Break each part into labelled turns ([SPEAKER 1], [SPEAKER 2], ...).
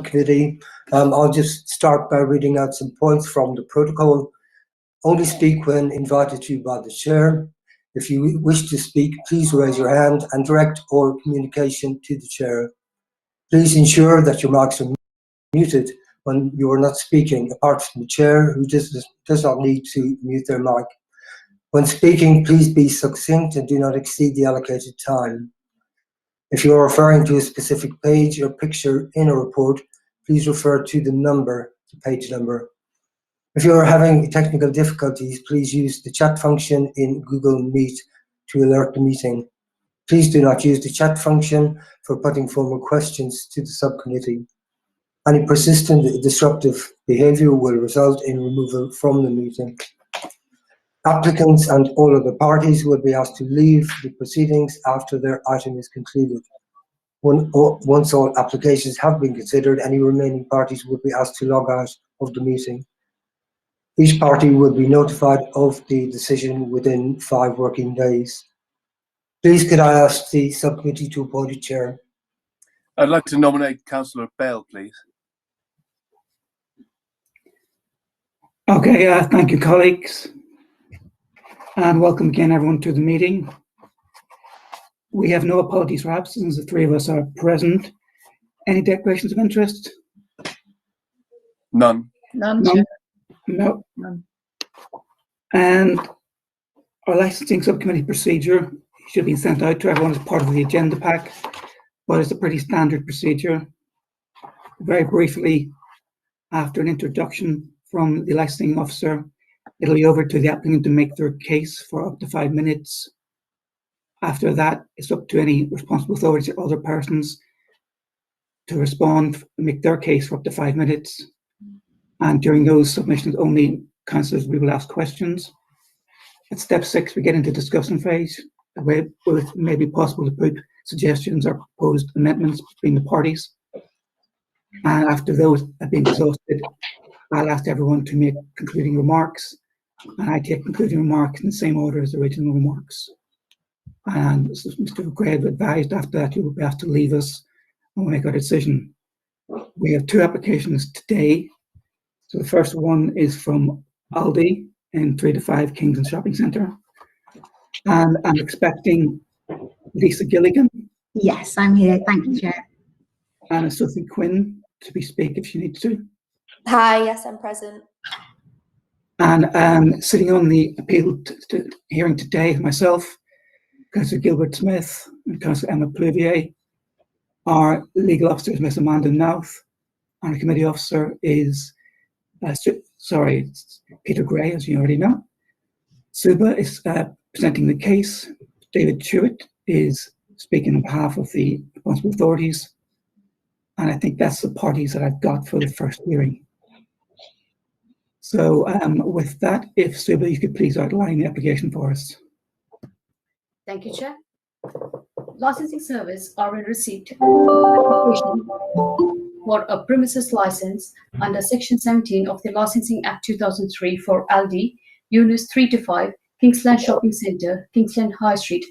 [SPEAKER 1] Committee. I'll just start by reading out some points from the protocol. Only speak when invited to by the chair. If you wish to speak, please raise your hand and direct all communication to the chair. Please ensure that your mics are muted when you are not speaking, apart from the chair, who does not need to mute their mic. When speaking, please be succinct and do not exceed the allocated time. If you are referring to a specific page or picture in a report, please refer to the page number. If you are having technical difficulties, please use the chat function in Google Meet to alert the meeting. Please do not use the chat function for putting formal questions to the subcommittee. Any persistent disruptive behaviour will result in removal from the meeting. Applicants and all other parties will be asked to leave the proceedings after their item is concluded. Once all applications have been considered, any remaining parties will be asked to log out of the meeting. Each party will be notified of the decision within 5 working days. Please could I ask the subcommittee to appoint a chair?
[SPEAKER 2] I'd like to nominate Councillor Bell, please.
[SPEAKER 3] Okay, thank you, colleagues. And welcome again, everyone, to the meeting. We have no apologies for absence. The 3 of us are present. Any declarations of interest?
[SPEAKER 2] None.
[SPEAKER 4] None.
[SPEAKER 3] No.
[SPEAKER 4] None.
[SPEAKER 3] And our licensing subcommittee procedure should be sent out to everyone as part of the agenda pack, but it's a pretty standard procedure. Very briefly, after an introduction from the licensing officer, it'll be over to the applicant to make their case for up to 5 minutes. After that, it's up to any responsible authorities or other persons to respond and make their case for up to 5 minutes. And during those submissions, only councillors we will ask questions. At step 6, we get into discussion phase, where it may be possible to put suggestions or proposed amendments between the parties. And after those have been exhausted, I'll ask everyone to make concluding remarks, and I take concluding remarks in the same order as the original remarks. And as Mr. Gray advised, after that, you will be asked to leave us and we'll make our decision. We have 2 applications today. So the first one is from Aldi in 3 to 5 Kingsland Shopping Centre. And I'm expecting Lisa Gilligan.
[SPEAKER 4] Yes, I'm here. Thank you, Chair.
[SPEAKER 3] And Sophie Quinn to speak if she needs to.
[SPEAKER 5] Hi, yes, I'm present.
[SPEAKER 3] And sitting on the appeal hearing today, myself, Councillor Gilbert Smith and Councillor Emma Pluvier. Our legal officer is Miss Amanda Nouth. Our committee officer is, Peter Gray, as you already know. Suba is presenting the case. David Chewett is speaking on behalf of the responsible authorities. And I think that's the parties that I've got for the first hearing. So with that, if Suba, you could please outline the application for us.
[SPEAKER 6] Thank you, Chair. Licensing Service are in receipt application for a premises license under Section 17 of the Licensing Act 2003 for Aldi, Units 3 to 5, Kingsland Shopping Centre, Kingsland High Street,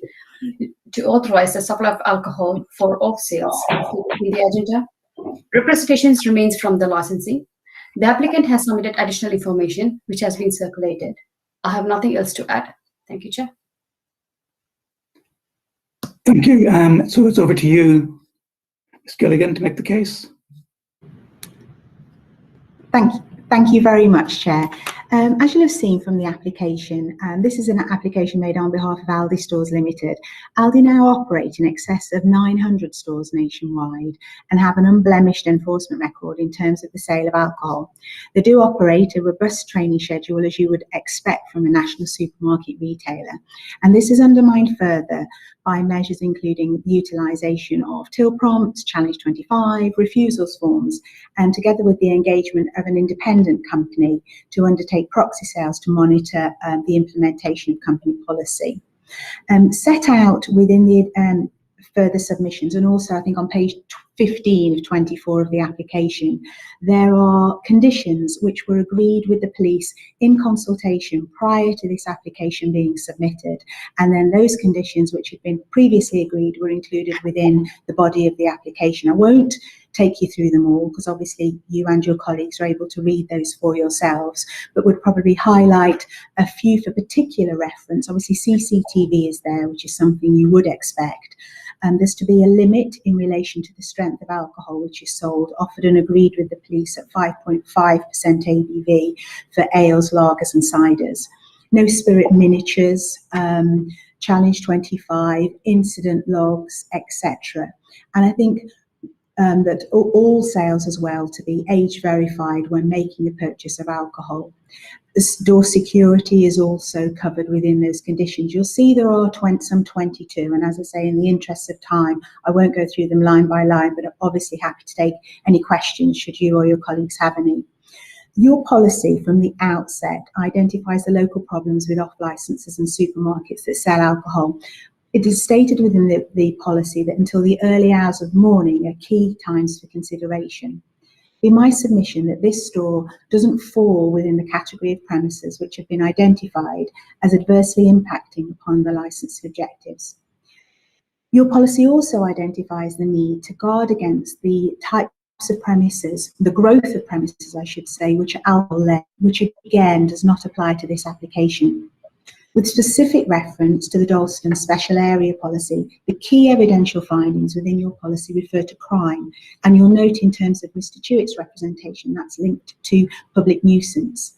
[SPEAKER 6] to authorize the supply of alcohol for off sales in the agenda. Representations remains from the licensing. The applicant has submitted additional information which has been circulated. I have nothing else to add. Thank you, Chair.
[SPEAKER 3] Thank you. So it's over to you, Ms. Gilligan, to make the case.
[SPEAKER 4] Thank you very much, Chair. As you'll have seen from the application, this is an application made on behalf of Aldi Stores Limited. Aldi now operate in excess of 900 stores nationwide and have an unblemished enforcement record in terms of the sale of alcohol. They do operate a robust training schedule, as you would expect from a national supermarket retailer, and this is undermined further by measures including the utilisation of till prompts, Challenge 25, refusals forms, and together with the engagement of an independent company to undertake proxy sales to monitor the implementation of company policy. Set out within the further submissions, and also I think on page 15 of 24 of the application, there are conditions which were agreed with the police in consultation prior to this application being submitted, and then those conditions which had been previously agreed were included within the body of the application. I won't take you through them all because obviously you and your colleagues are able to read those for yourselves, but would probably highlight a few for particular reference. Obviously CCTV is there, which is something you would expect. There's to be a limit in relation to the strength of alcohol which is sold, offered and agreed with the police at 5.5% ABV for ales, lagers and ciders. No spirit miniatures, challenge 25, incident logs, etc. And I think that all sales as well to be age verified when making a purchase of alcohol. This door security is also covered within those conditions. You'll see there are some 22, and as I say, in the interest of time, I won't go through them line by line, but I'm obviously happy to take any questions should you or your colleagues have any. Your policy from the outset identifies the local problems with off-licenses and supermarkets that sell alcohol. It is stated within the policy that until the early hours of morning are key times for consideration. In my submission that this store doesn't fall within the category of premises which have been identified as adversely impacting upon the licence objectives. Your policy also identifies the need to guard against the types of premises, the growth of premises, I should say, which are alcohol-led, which again does not apply to this application. With specific reference to the Dalston Special Area Policy, the key evidential findings within your policy refer to crime, and you'll note in terms of Mr. Chewitt's representation that's linked to public nuisance.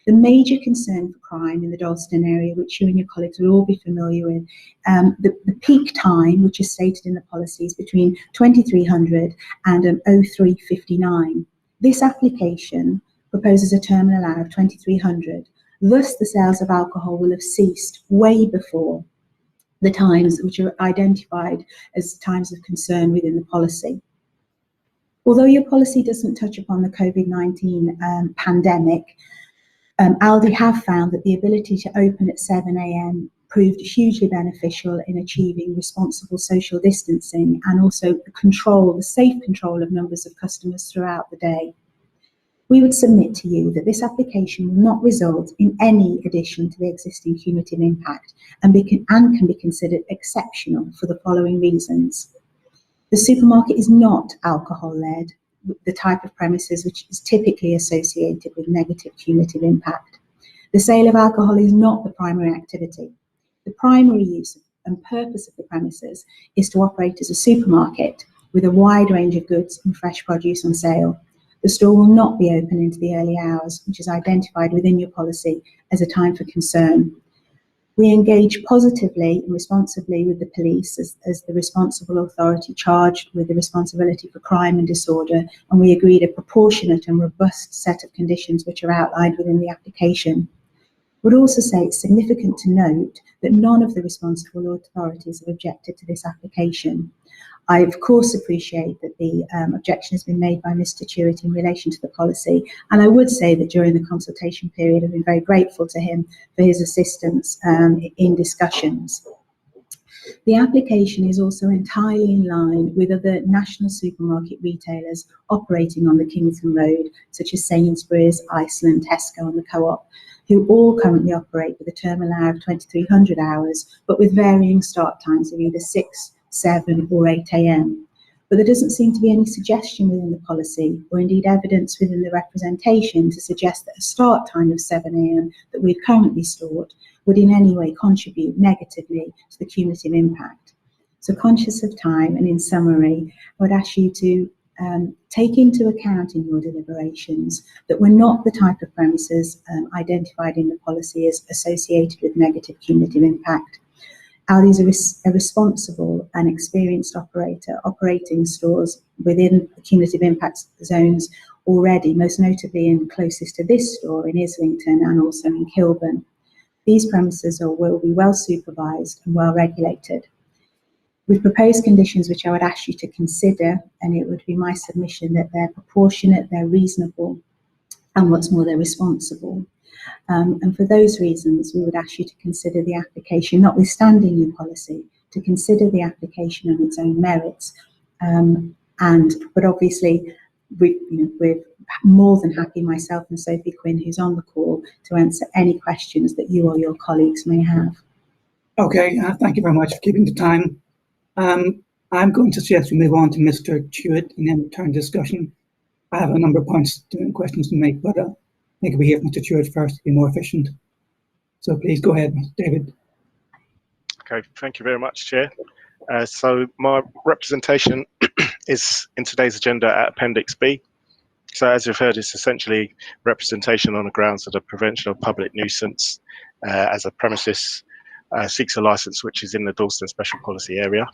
[SPEAKER 4] The major concern for crime in the Dalston area, which you and your colleagues will all be familiar with, the peak time, which is stated in the policy, is between 2300 and 0359. This application proposes a terminal hour of 2300. Thus, the sales of alcohol will have ceased way before the times which are identified as times of concern within the policy. Although your policy doesn't touch upon the COVID-19 pandemic, Aldi have found that the ability to open at 7 AM proved hugely beneficial in achieving responsible social distancing and also the safe control of numbers of customers throughout the day. We would submit to you that this application will not result in any addition to the existing cumulative impact and can be considered exceptional for the following reasons. The supermarket is not alcohol-led, the type of premises which is typically associated with negative cumulative impact. The sale of alcohol is not the primary activity. The primary use and purpose of the premises is to operate as a supermarket with a wide range of goods and fresh produce on sale. The store will not be open into the early hours, which is identified within your policy as a time for concern. We engage positively and responsibly with the police as the responsible authority charged with the responsibility for crime and disorder, and we agreed a proportionate and robust set of conditions which are outlined within the application. I would also say it's significant to note that none of the responsible authorities have objected to this application. I, of course, appreciate that the objection has been made by Mr. Chewitt in relation to the policy, and I would say that during the consultation period I've been very grateful to him for his assistance in discussions. The application is also entirely in line with other national supermarket retailers operating on the Kingston Road, such as Sainsbury's, Iceland, Tesco and the Co-op, who all currently operate with a terminal hour of 2300 hours, but with varying start times of either 6, 7 or 8 AM. But there doesn't seem to be any suggestion within the policy, or indeed evidence within the representation to suggest that a start time of 7 AM that we've currently stored would in any way contribute negatively to the cumulative impact. So conscious of time and in summary, I would ask you to take into account in your deliberations that we're not the type of premises identified in the policy as associated with negative cumulative impact. Aldi is a responsible and experienced operator operating stores within the cumulative impact zones already, most notably in closest to this store in Islington and also in Kilburn. These premises will be well supervised and well regulated. We've proposed conditions which I would ask you to consider, and it would be my submission that they're proportionate, they're reasonable, and what's more, they're responsible. And for those reasons, we would ask you to consider the application, notwithstanding your policy, to consider the application on its own merits. But obviously, we're more than happy, myself and Sophie Quinn, who's on the call, to answer any questions that you or your colleagues may have.
[SPEAKER 3] Okay, thank you very much for keeping the time. I'm going to suggest we move on to Mr. Tuitt and then turn to discussion. I have a number of questions to make, but I think we hear from Mr. Tuitt first to be more efficient. So please go ahead, David.
[SPEAKER 7] Okay, thank you very much, Chair. So my representation is in today's agenda at Appendix B. So as you've heard, it's essentially representation on the grounds of the prevention of public nuisance as a premises seeks a licence which is in the Dalston Special Policy Area.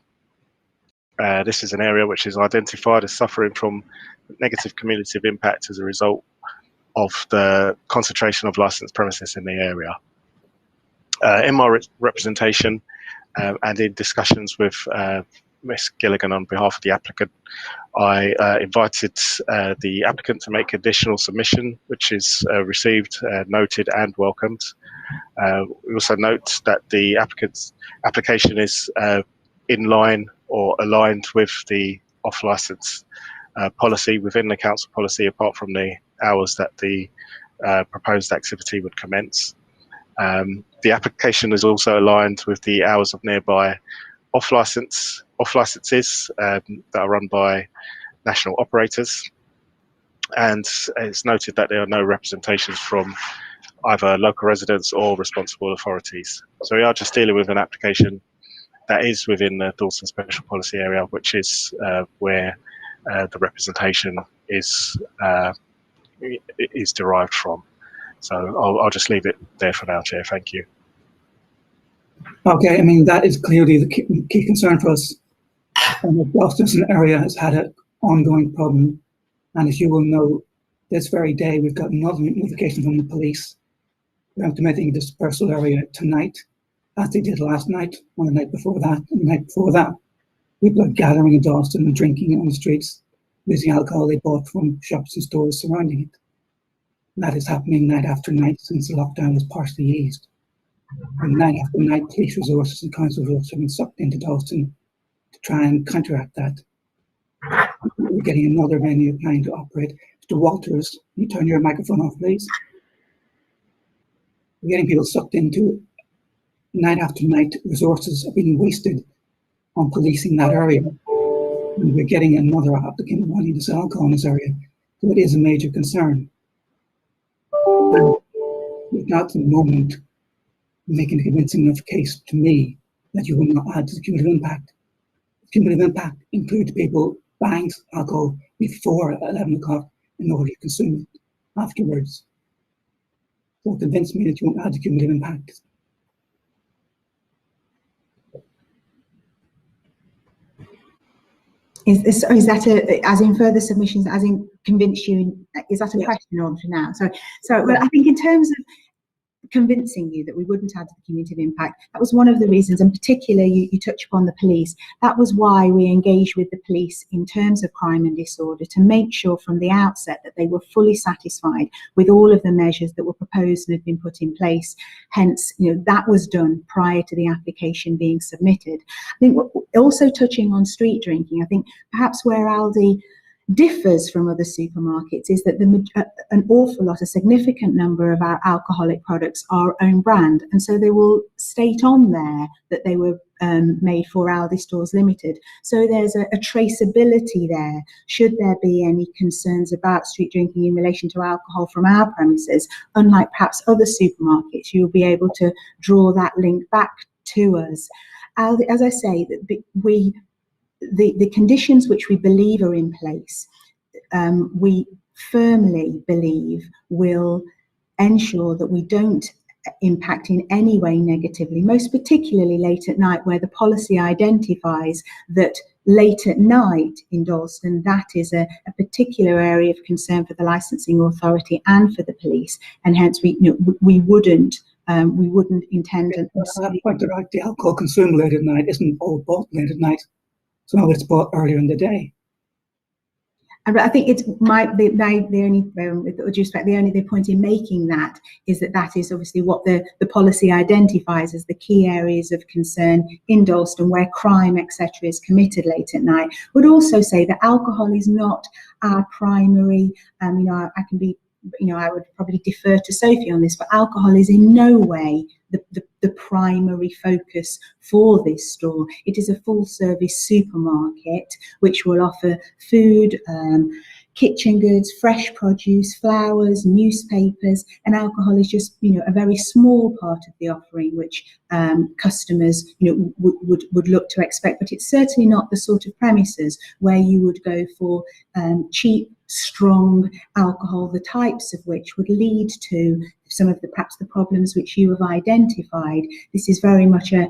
[SPEAKER 7] This is an area which is identified as suffering from negative cumulative impact as a result of the concentration of licensed premises in the area. In my representation and in discussions with Ms. Gilligan on behalf of the applicant, I invited the applicant to make additional submission, which is received, noted and welcomed. We also note that the applicant's application is in line or aligned with the off-licence policy within the council policy, apart from the hours that the proposed activity would commence. The application is also aligned with the hours of nearby off-licences that are run by national operators, and it's noted that there are no representations from either local residents or responsible authorities. So we are just dealing with an application that is within the Dalston Special Policy Area, which is where the representation is derived from. So I'll just leave it there for now, Chair. Thank you.
[SPEAKER 3] Okay, I mean, that is clearly the key concern for us. The Dalston area has had an ongoing problem, and as you will know, this very day we've got another notification from the police. They're implementing a dispersal area tonight, as they did last night, or the night before that, and the night before that. People are gathering in Dalston and drinking on the streets, using alcohol they bought from shops and stores surrounding it. That is happening night after night since the lockdown was partially eased. And night after night, police resources and council resources have been sucked into Dalston to try and counteract that. We're getting another venue applying to operate. Mr. Walters, can you turn your microphone off, please? We're getting people sucked into night after night. Resources are being wasted on policing that area. And we're getting another applicant wanting to sell alcohol in this area. So it is a major concern. And it's not at the moment making a convincing enough case to me that you will not add to the cumulative impact. The cumulative impact includes people buying alcohol before 11 o'clock in order to consume it afterwards. So convince me that you won't add the cumulative impact.
[SPEAKER 4] Is that as in further submissions, as in convince you? Is that a question or for now? So well, I think in terms of convincing you that we wouldn't add to the cumulative impact, that was one of the reasons, and particularly you touch upon the police. That was why we engaged with the police in terms of crime and disorder, to make sure from the outset that they were fully satisfied with all of the measures that were proposed and had been put in place. Hence, that was done prior to the application being submitted. I think also touching on street drinking, I think perhaps where Aldi differs from other supermarkets is that an awful lot, a significant number of our alcoholic products are own brand, and so they will state on there that they were made for Aldi Stores Limited. So there's a traceability there. Should there be any concerns about street drinking in relation to alcohol from our premises, unlike perhaps other supermarkets, you'll be able to draw that link back to us. Aldi, as I say, the conditions which we believe are in place, we firmly believe will ensure that we don't impact in any way negatively, most particularly late at night, where the policy identifies that late at night in Dalston, that is a particular area of concern for the licensing authority and for the police, and hence we wouldn't intend to.
[SPEAKER 3] I pointed out the alcohol consumed late at night isn't all bought late at night. Some of it's bought earlier in the day.
[SPEAKER 4] And I think it's the only, with all due respect, the point in making that is that is obviously what the policy identifies as the key areas of concern in Dalston where crime, etc., is committed late at night. Would also say that alcohol is not our primary, I can be, I would probably defer to Sophie on this, but alcohol is in no way the primary focus for this store. It is a full service supermarket which will offer food, kitchen goods, fresh produce, flowers, newspapers, and alcohol is just, a very small part of the offering which customers, would look to expect. But it's certainly not the sort of premises where you would go for cheap, strong alcohol, the types of which would lead to some of perhaps the problems which you have identified. This is very much a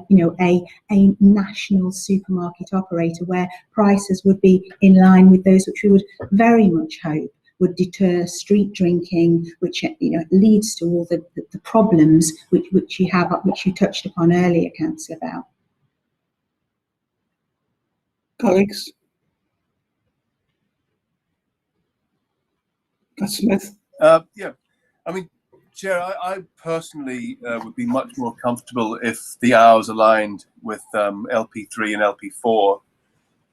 [SPEAKER 4] national supermarket operator where prices would be in line with those which we would very much hope would deter street drinking, which leads to all the problems which you touched upon earlier, Councillor Bell.
[SPEAKER 3] Colleagues? Smith?
[SPEAKER 2] Yeah, I mean, Chair, I personally would be much more comfortable if the hours aligned with LP3 and LP4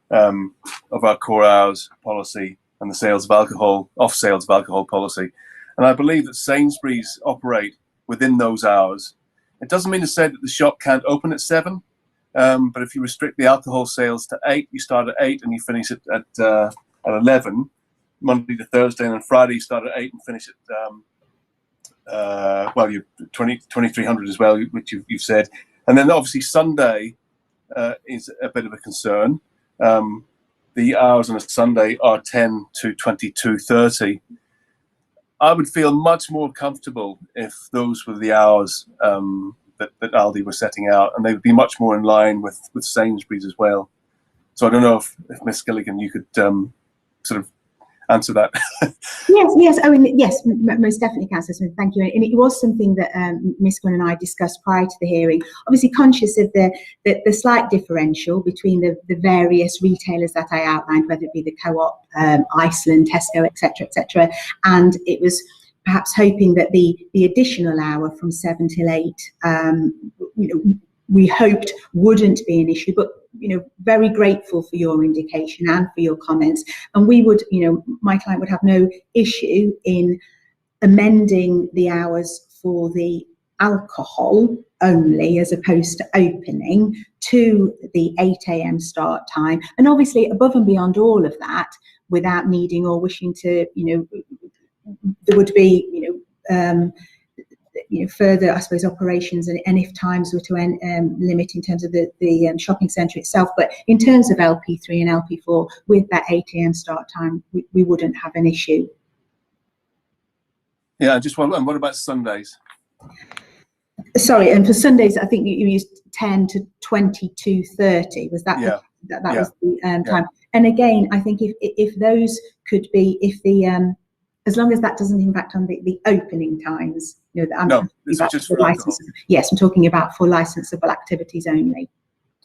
[SPEAKER 2] of our core hours policy and the sales of alcohol, off sales of alcohol policy. And I believe that Sainsbury's operate within those hours. It doesn't mean to say that the shop can't open at 7, but if you restrict the alcohol sales to 8, you start at 8 and you finish it at 11. Monday to Thursday, and on Friday you start at 8 and finish at you're 2300 as well, which you've said. And then obviously Sunday is a bit of a concern. The hours on a Sunday are 10 to 22:30. I would feel much more comfortable if those were the hours that Aldi were setting out, and they would be much more in line with Sainsbury's as well. So I don't know if Miss Gilligan, you could sort of answer that.
[SPEAKER 4] Yes. I mean, yes, most definitely, Councillor Smith. Thank you. And it was something that Miss Gwynn and I discussed prior to the hearing. Obviously, conscious of the slight differential between the various retailers that I outlined, whether it be the Co-op, Iceland, Tesco, etc., and it was perhaps hoping that the additional hour from 7 till 8, we hoped wouldn't be an issue, but very grateful for your indication and for your comments. And we would, my client would have no issue in amending the hours for the alcohol only as opposed to opening to the 8 AM start time. And obviously above and beyond all of that, without needing or wishing to, there would be, further, I suppose, operations, and if times were to limit in terms of the shopping centre itself. But in terms of LP3 and LP4, with that 8 AM start time, we wouldn't have an issue.
[SPEAKER 2] Yeah, just one. And what about Sundays?
[SPEAKER 4] Sorry, and for Sundays, I think you used 10 to 22:30. Was that?
[SPEAKER 2] Yeah.
[SPEAKER 4] That was the time. And again, I think if those could be, if the as long as that doesn't impact on the opening times,
[SPEAKER 2] No, this is just for alcohol.
[SPEAKER 4] Yes, I'm talking about for licensable activities only.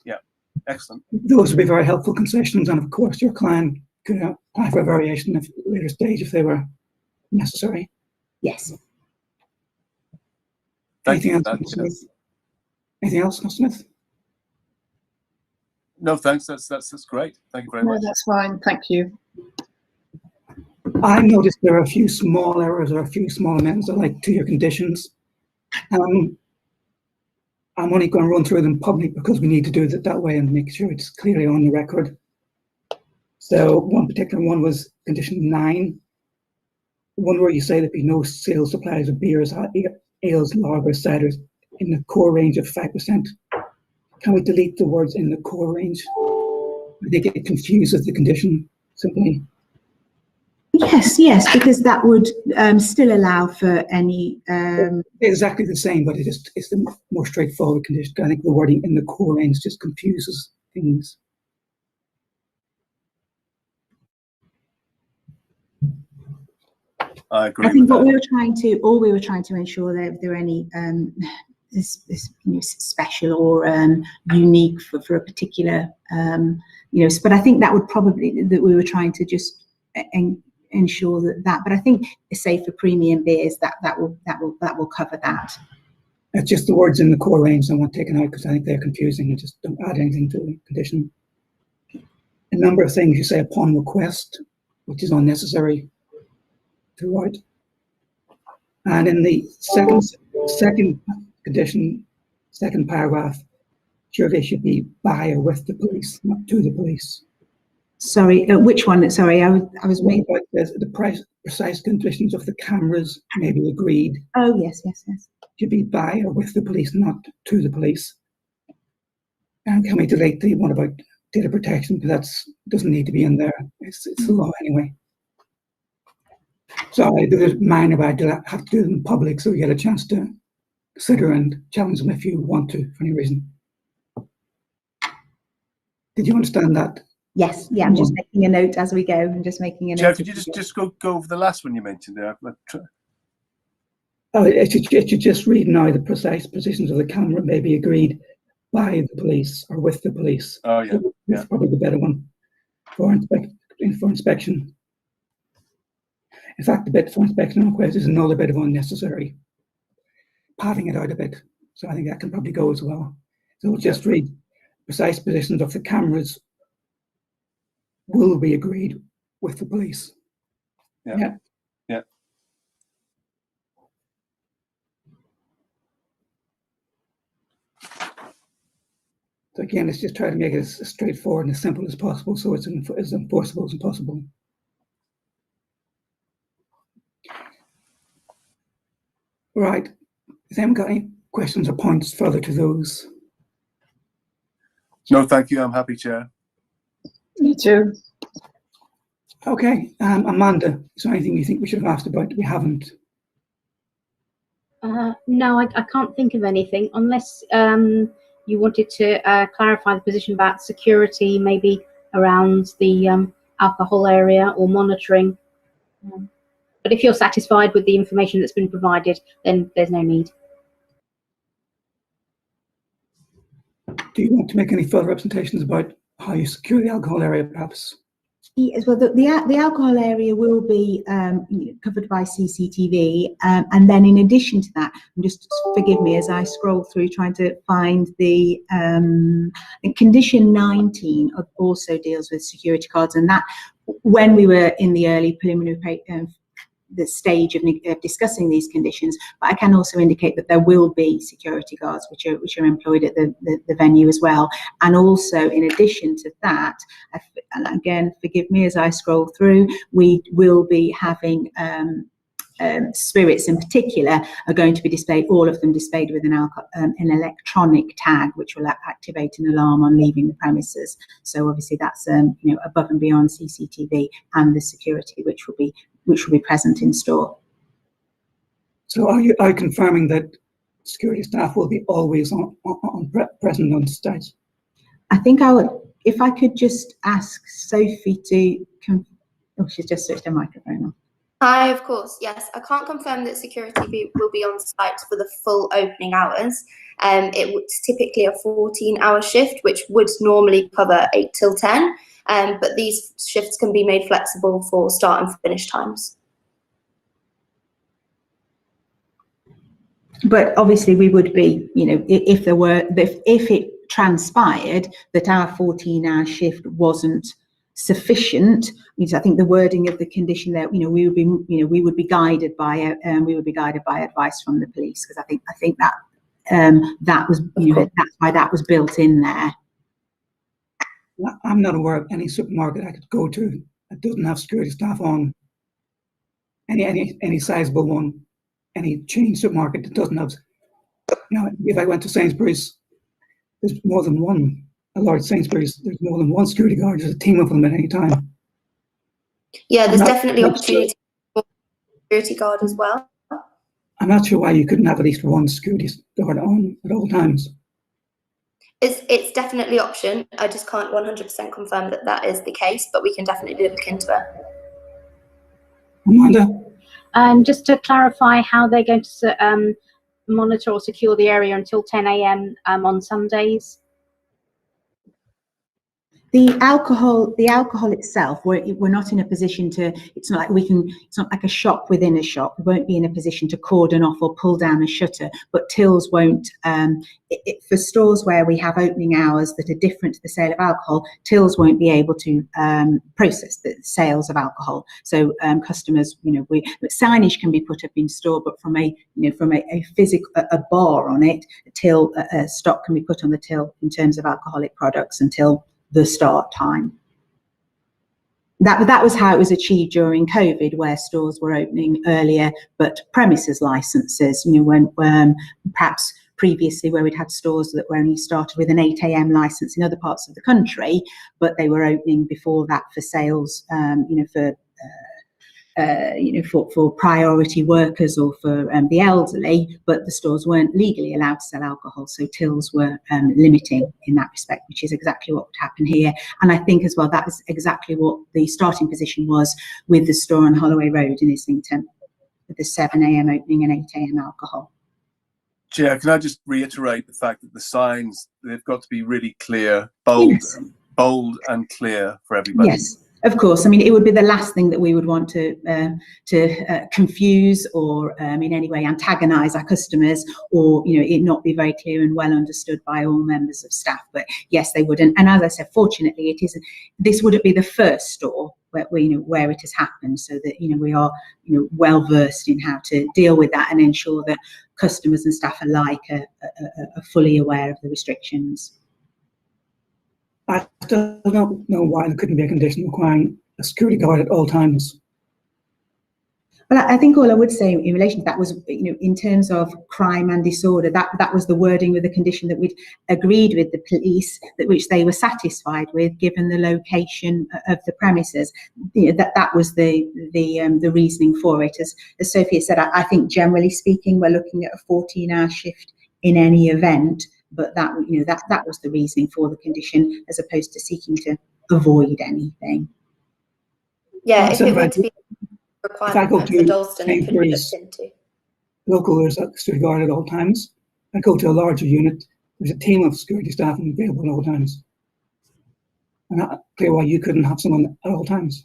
[SPEAKER 2] Yeah, excellent.
[SPEAKER 3] Those would be very helpful concessions, and of course your client could apply for a variation at a later stage if they were necessary.
[SPEAKER 4] Yes.
[SPEAKER 2] Thank
[SPEAKER 3] Anything
[SPEAKER 2] you.
[SPEAKER 3] else, Anything else, Councillor Smith?
[SPEAKER 2] No, thanks. That's great. Thank you very much.
[SPEAKER 8] No, that's fine. Thank you.
[SPEAKER 3] I noticed there are a few small errors or a few small amendments to your conditions. I'm only going to run through them public because we need to do it that way and make sure it's clearly on the record. So one particular one was condition 9, the one where you say there'd be no sales supplies of beers, ales, lagers, ciders in the core range of 5%. Can we delete the words "in the core range"? They get confused with the condition simply.
[SPEAKER 4] Yes, because that would still allow for any.
[SPEAKER 3] Exactly the same, but it's the more straightforward condition. I think the wording "in the core range" just confuses things.
[SPEAKER 2] I agree.
[SPEAKER 4] I think
[SPEAKER 2] with
[SPEAKER 4] what
[SPEAKER 2] that.
[SPEAKER 4] we were trying to ensure that if there were any special or unique for a particular, but I think that would probably, that we were trying to just ensure that. But I think, say for premium beers, that will cover that.
[SPEAKER 3] It's just the words in the core range I want taken out because I think they're confusing and just don't add anything to the condition. A number of things you say upon request, which is unnecessary to write. And in the second condition, second paragraph, surely should be by or with the police, not to the police.
[SPEAKER 4] Sorry, which one? Sorry, I was
[SPEAKER 3] What about the precise conditions of the cameras may be agreed?
[SPEAKER 4] Oh, yes.
[SPEAKER 3] Should be by or with the police, not to the police. And can we delete the one about data protection? Because that doesn't need to be in there. It's the law anyway. Sorry, there's minor, but I have to do them in public so you get a chance to consider and challenge them if you want to, for any reason. Did you understand that?
[SPEAKER 4] Yes, yeah, I'm just making a note as we go. I'm just making a note.
[SPEAKER 2] Chair, could you just go over the last one you mentioned there?
[SPEAKER 3] Oh, it should just read now the precise positions of the camera may be agreed by the police or with the police.
[SPEAKER 2] Oh, yeah.
[SPEAKER 3] That's probably the better one for inspection. In fact, the bit for inspection request is another bit of unnecessary, padding it out a bit. So I think that can probably go as well. So we'll just read precise positions of the cameras will be agreed with the police.
[SPEAKER 2] Yeah.
[SPEAKER 3] So again, let's just try to make it as straightforward and as simple as possible so it's as enforceable as possible. Right. Has anyone got any questions or points further to those?
[SPEAKER 2] No, thank you. I'm happy, Chair.
[SPEAKER 8] Me too.
[SPEAKER 3] Okay. Amanda, is there anything you think we should have asked about that we haven't?
[SPEAKER 9] No, I can't think of anything unless you wanted to clarify the position about security, maybe around the alcohol area or monitoring. But if you're satisfied with the information that's been provided, then there's no need.
[SPEAKER 3] Do you want to make any further representations about how you secure the alcohol area, perhaps?
[SPEAKER 4] Yes, well, the alcohol area will be covered by CCTV, and then in addition to that, and just forgive me as I scroll through trying to find the condition 19 also deals with security cards, and that when we were in the early preliminary the stage of discussing these conditions, but I can also indicate that there will be security guards which are employed at the venue as well. And also, in addition to that, and again, forgive me as I scroll through, we will be having spirits in particular are going to be displayed, all of them displayed with an electronic tag, which will activate an alarm on leaving the premises. So obviously that's above and beyond CCTV and the security which will be present in store.
[SPEAKER 3] So are you confirming that security staff will be always present on stage?
[SPEAKER 4] I think I would, if I could just ask Sophie to, oh, she's just switched her microphone on.
[SPEAKER 5] Hi, of course, yes. I can't confirm that security will be on site for the full opening hours. It was typically a 14-hour shift, which would normally cover 8 till 10. But these shifts can be made flexible for start and finish times.
[SPEAKER 4] But obviously we would be, if it transpired that our 14-hour shift wasn't sufficient, because I think the wording of the condition there, we would be guided by advice from the police, because I think that was, that's why that was built in there.
[SPEAKER 3] I'm not aware of any supermarket I could go to that doesn't have security staff on. Any sizable one, any chain supermarket that doesn't have. If I went to Sainsbury's, there's more than one. A large Sainsbury's, there's more than one security guard. There's a team of them at any time.
[SPEAKER 5] Yeah, there's definitely opportunity for security guard as well.
[SPEAKER 3] I'm not sure why you couldn't have at least one security guard on at all times.
[SPEAKER 5] It's definitely option. I just can't 100% confirm that that is the case, but we can definitely look into it.
[SPEAKER 3] Amanda?
[SPEAKER 9] Just to clarify how they're going to monitor or secure the area until 10 a.m. On Sundays.
[SPEAKER 4] The alcohol itself, we're not in a position to, it's not like a shop within a shop. We won't be in a position to cordon off or pull down a shutter, but tills won't, for stores where we have opening hours that are different to the sale of alcohol, tills won't be able to process the sales of alcohol. So customers, signage can be put up in store, but from a physical, a bar on it, a stock can be put on the till in terms of alcoholic products until the start time. That was how it was achieved during COVID, where stores were opening earlier, but premises licenses, when perhaps previously where we'd had stores that were only started with an 8 a.m. license in other parts of the country, but they were opening before that for sales, for priority workers or for the elderly, but the stores weren't legally allowed to sell alcohol, so tills were limiting in that respect, which is exactly what would happen here. And I think as well that is exactly what the starting position was with the store on Holloway Road in Islington, with the 7 a.m. opening and 8 a.m. alcohol.
[SPEAKER 2] Chair, can I just reiterate the fact that the signs, they've got to be really clear, bold,
[SPEAKER 4] Yes.
[SPEAKER 2] bold and clear for everybody.
[SPEAKER 4] Yes. Of course, I mean, it would be the last thing that we would want to confuse or in any way antagonise our customers, or it not be very clear and well understood by all members of staff. But yes, they would, and as I said, fortunately, this wouldn't be the first store where it has happened, so that we are well versed in how to deal with that and ensure that customers and staff alike are fully aware of the restrictions.
[SPEAKER 3] I still don't know why there couldn't be a condition requiring a security guard at all times.
[SPEAKER 4] Well, I think all I would say in relation to that was, in terms of crime and disorder, that was the wording with the condition that we'd agreed with the police, which they were satisfied with, given the location of the premises. That was the reasoning for it. As Sophia said, I think generally speaking, we're looking at a 14-hour shift in any event. But that was the reasoning for the condition, as opposed to seeking to avoid anything.
[SPEAKER 5] Yeah, if
[SPEAKER 3] So
[SPEAKER 5] it were to be a requirement for Dalston, it could be looked into.
[SPEAKER 3] Local, there's a security guard at all times. I go to a larger unit, there's a team of security staff available at all times. I'm not clear why you couldn't have someone at all times.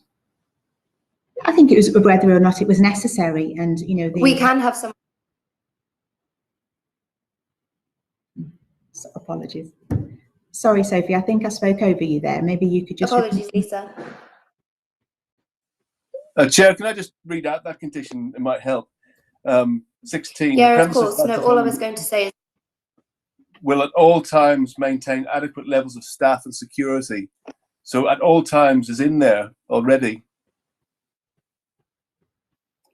[SPEAKER 4] I think it was whether or not it was necessary, and
[SPEAKER 5] we can have some.
[SPEAKER 4] Apologies. Sorry, Sophie, I think I spoke over you there. Maybe you could just...
[SPEAKER 5] Apologies, Lisa.
[SPEAKER 2] Chair, can I just read out that condition? It might help. 16.
[SPEAKER 5] Yeah, of course. No, all I was going to say is...
[SPEAKER 2] will at all times maintain adequate levels of staff and security. So at all times is in there already.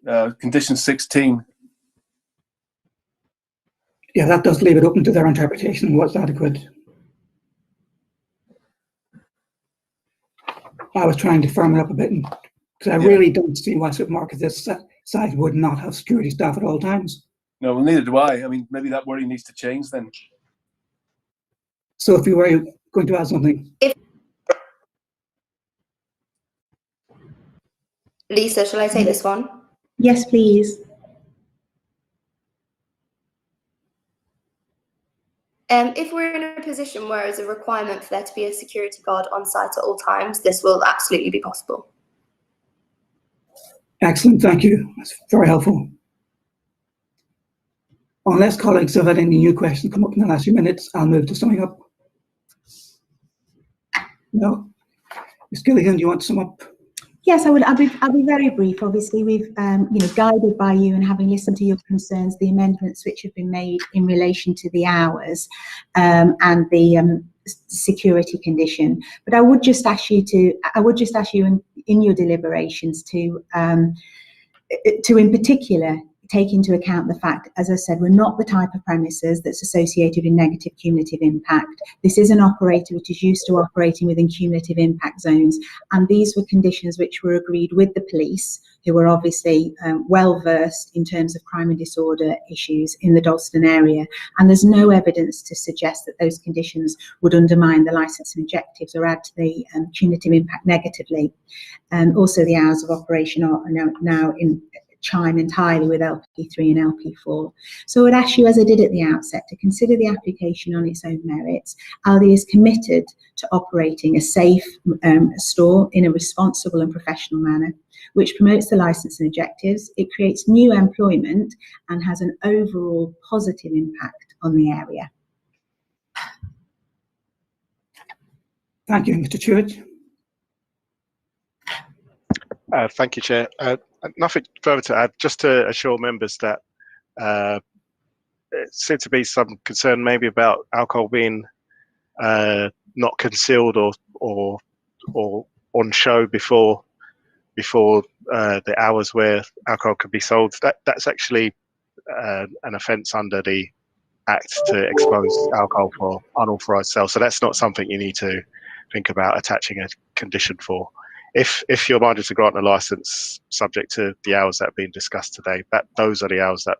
[SPEAKER 2] Condition 16.
[SPEAKER 3] Yeah, that does leave it open to their interpretation of what's adequate. I was trying to firm it up a bit, because I really don't see why supermarkets this size would not have security staff at all times.
[SPEAKER 2] No, well, neither do I. I mean, maybe that wording needs to change then.
[SPEAKER 3] So if you were going to add something.
[SPEAKER 5] Lisa, shall I take this one?
[SPEAKER 4] Yes, please.
[SPEAKER 5] If we're in a position where it's a requirement for there to be a security guard on site at all times, this will absolutely be possible.
[SPEAKER 3] Excellent, thank you. That's very helpful. Unless colleagues have had any new questions come up in the last few minutes, I'll move to summing up. No? Ms. Gilligan, do you want to sum up?
[SPEAKER 4] Yes, I would. I'll be very brief. Obviously, we've guided by you and having listened to your concerns, the amendments which have been made in relation to the hours and the security condition. But I would just ask you in your deliberations to in particular take into account the fact, as I said, we're not the type of premises that's associated with negative cumulative impact. This is an operator which is used to operating within cumulative impact zones, and these were conditions which were agreed with the police, who were obviously well versed in terms of crime and disorder issues in the Dalston area, and there's no evidence to suggest that those conditions would undermine the licensing objectives or add to the cumulative impact negatively. Also, the hours of operation are now chime entirely with LP3 and LP4. So I would ask you, as I did at the outset, to consider the application on its own merits. Aldi is committed to operating a safe store in a responsible and professional manner, which promotes the licensing objectives, it creates new employment, and has an overall positive impact on the area.
[SPEAKER 3] Thank you, Mr. Church.
[SPEAKER 7] Thank you, Chair. Nothing further to add, just to assure members that there seemed to be some concern maybe about alcohol being not concealed or on show before the hours where alcohol could be sold. That's actually an offence under the Act to expose alcohol for unauthorised sale. So that's not something you need to think about attaching a condition for. If you're minded to grant a licence subject to the hours that have been discussed today, those are the hours that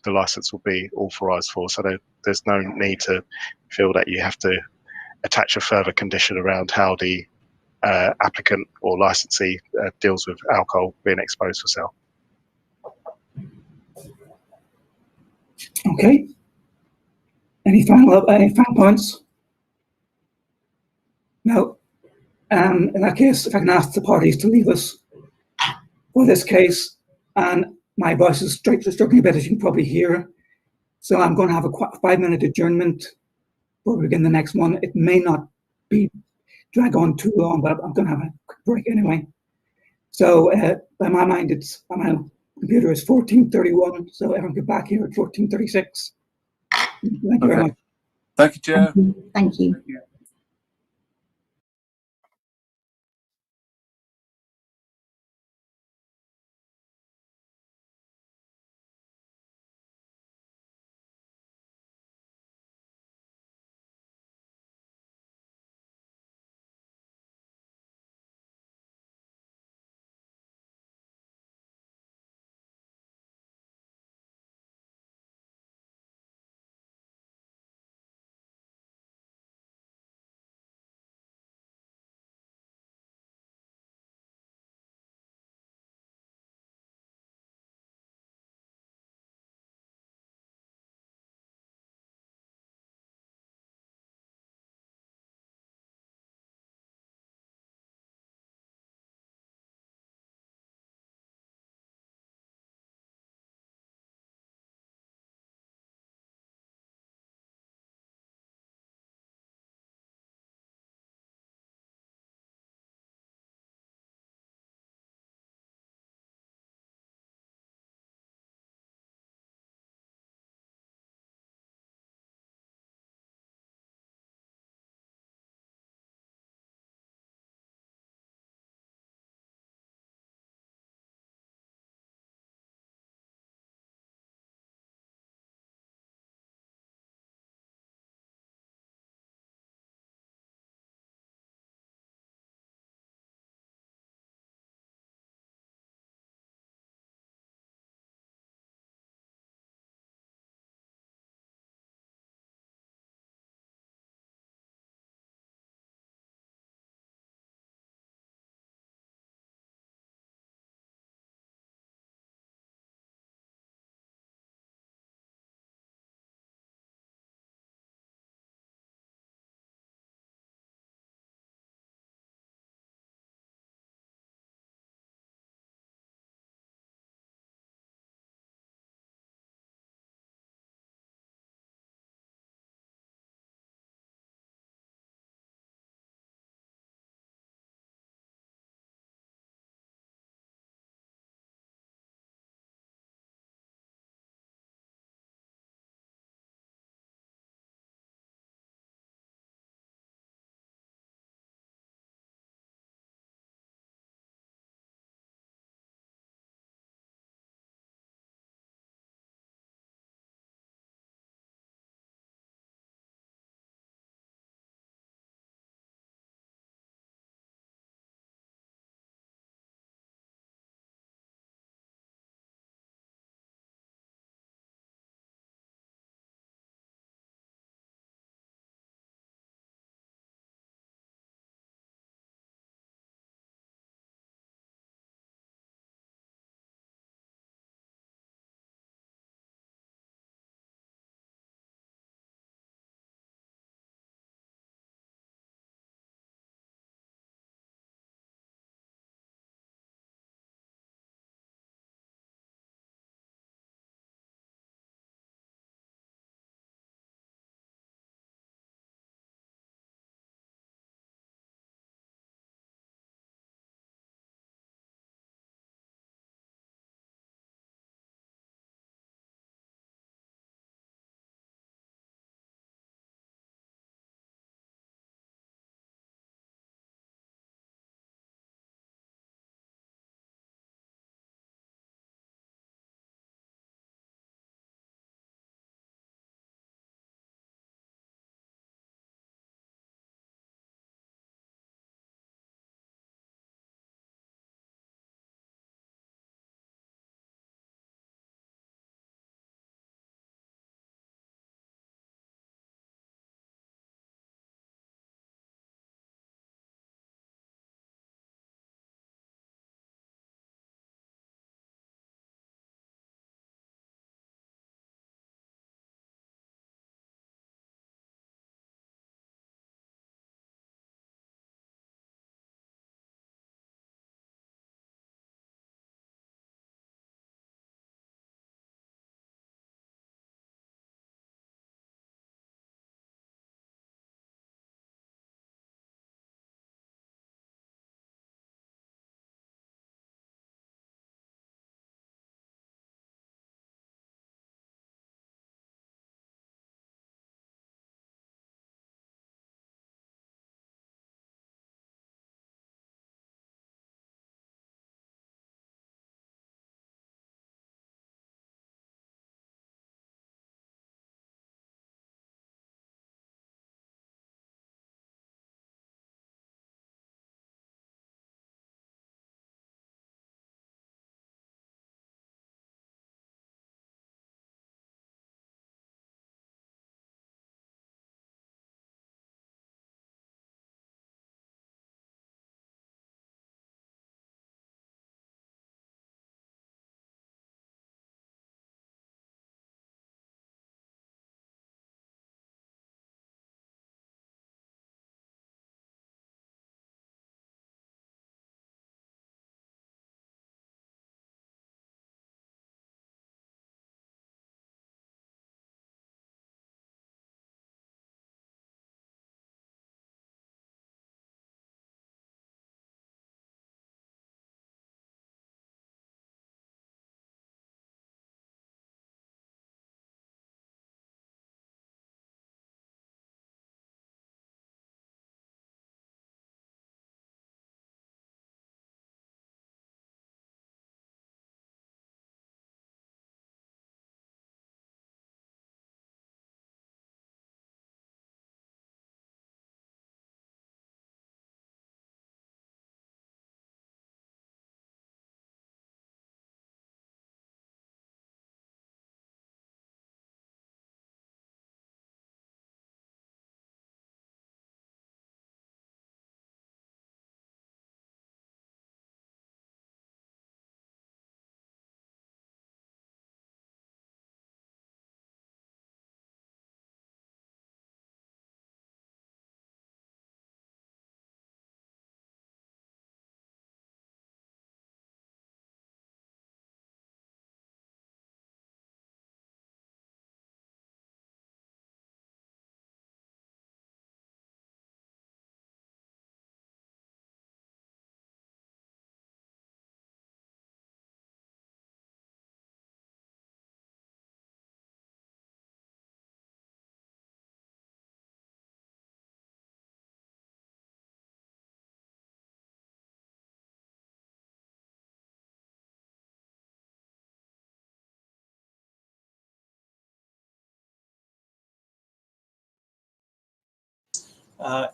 [SPEAKER 7] the licence will be authorised for. So there's no need to feel that you have to attach a further condition around how the applicant or licensee deals with alcohol being exposed for sale.
[SPEAKER 3] Okay. Any final points? No. In that case, if I can ask the parties to leave us for this case, and my voice is struggling a bit, as you can probably hear. So I'm going to have a 5-minute adjournment before we begin the next one. It may not be drag on too long, but I'm going to have a quick break anyway. So by my mind, on my computer is 14:31. So everyone get back here at 14:36. Thank you very much.
[SPEAKER 2] Thank you, Chair.
[SPEAKER 4] Thank you.
[SPEAKER 2] Thank you.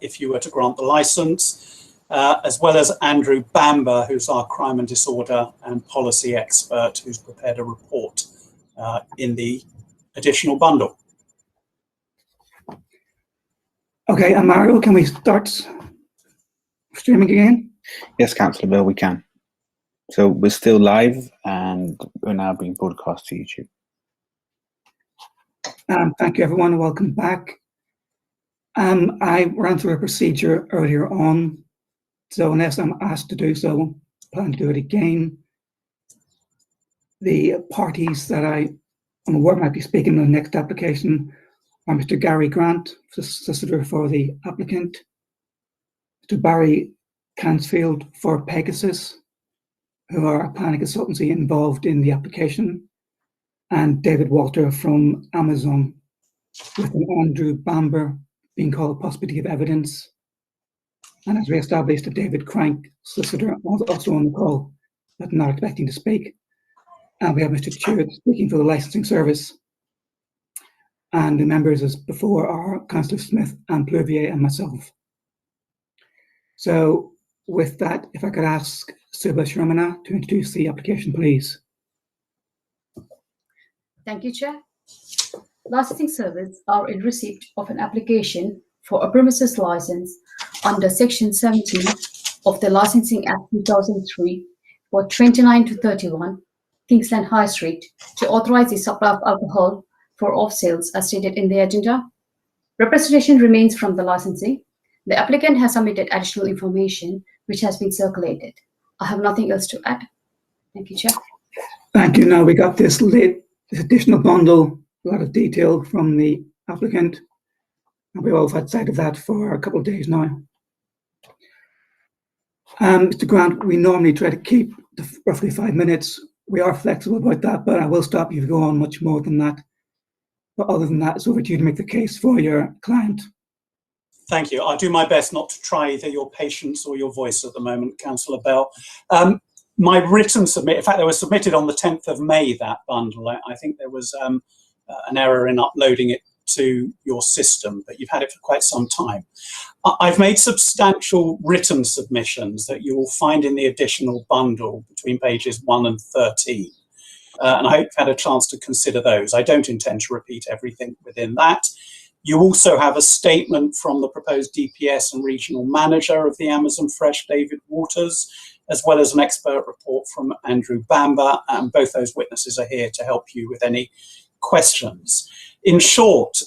[SPEAKER 10] if you were to grant the license, as well as Andrew Bamber, who's our crime and disorder and policy expert, who's prepared a report in the additional bundle.
[SPEAKER 3] Okay, and Mario, can we start streaming again?
[SPEAKER 11] Yes, Councillor Bill, we can. So we're still live and we're now being broadcast to YouTube.
[SPEAKER 3] Thank you, everyone, and welcome back. I ran through a procedure earlier on, so unless I'm asked to do so, I plan to do it again. The parties that I'm aware might be speaking on the next application are Mr. Gary Grant, solicitor for the applicant, Mr. Barry Cansfield for Pegasus, who are a planning consultancy involved in the application, and David Walter from Amazon, with an Andrew Bamber being called possibility of evidence. And as we established, a David Crank, solicitor, also on the call, but not expecting to speak. And we have Mr. Chewett speaking for the licensing service. And the members, as before, are Councillor Smith and Pluvier and myself. So with that, if I could ask Subha Sharmana to introduce the application, please.
[SPEAKER 6] Thank you, Chair. Licensing service are in receipt of an application for a premises license under Section 17 of the Licensing Act 2003 for 29 to 31 Kingsland High Street to authorize the supply of alcohol for off sales as stated in the agenda. Representation remains from the licensee. The applicant has submitted additional information which has been circulated. I have nothing else to add. Thank you, Chair.
[SPEAKER 3] Thank you. Now we got this additional bundle, a lot of detail from the applicant, and we've all had sight of that for a couple of days now. Mr. Grant, we normally try to keep roughly 5 minutes. We are flexible about that, but I will stop you if you go on much more than that. But other than that, it's over to you to make the case for your client.
[SPEAKER 10] Thank you. I'll do my best not to try either your patience or your voice at the moment, Councillor Bell. My written submit, in fact, they were submitted on the 10th of May, that bundle. I think there was an error in uploading it to your system, but you've had it for quite some time. I've made substantial written submissions that you will find in the additional bundle between pages 1 and 13. And I hope you've had a chance to consider those. I don't intend to repeat everything within that. You also have a statement from the proposed DPS and regional manager of the Amazon Fresh, David Waters, as well as an expert report from Andrew Bamber, and both those witnesses are here to help you with any questions. In short,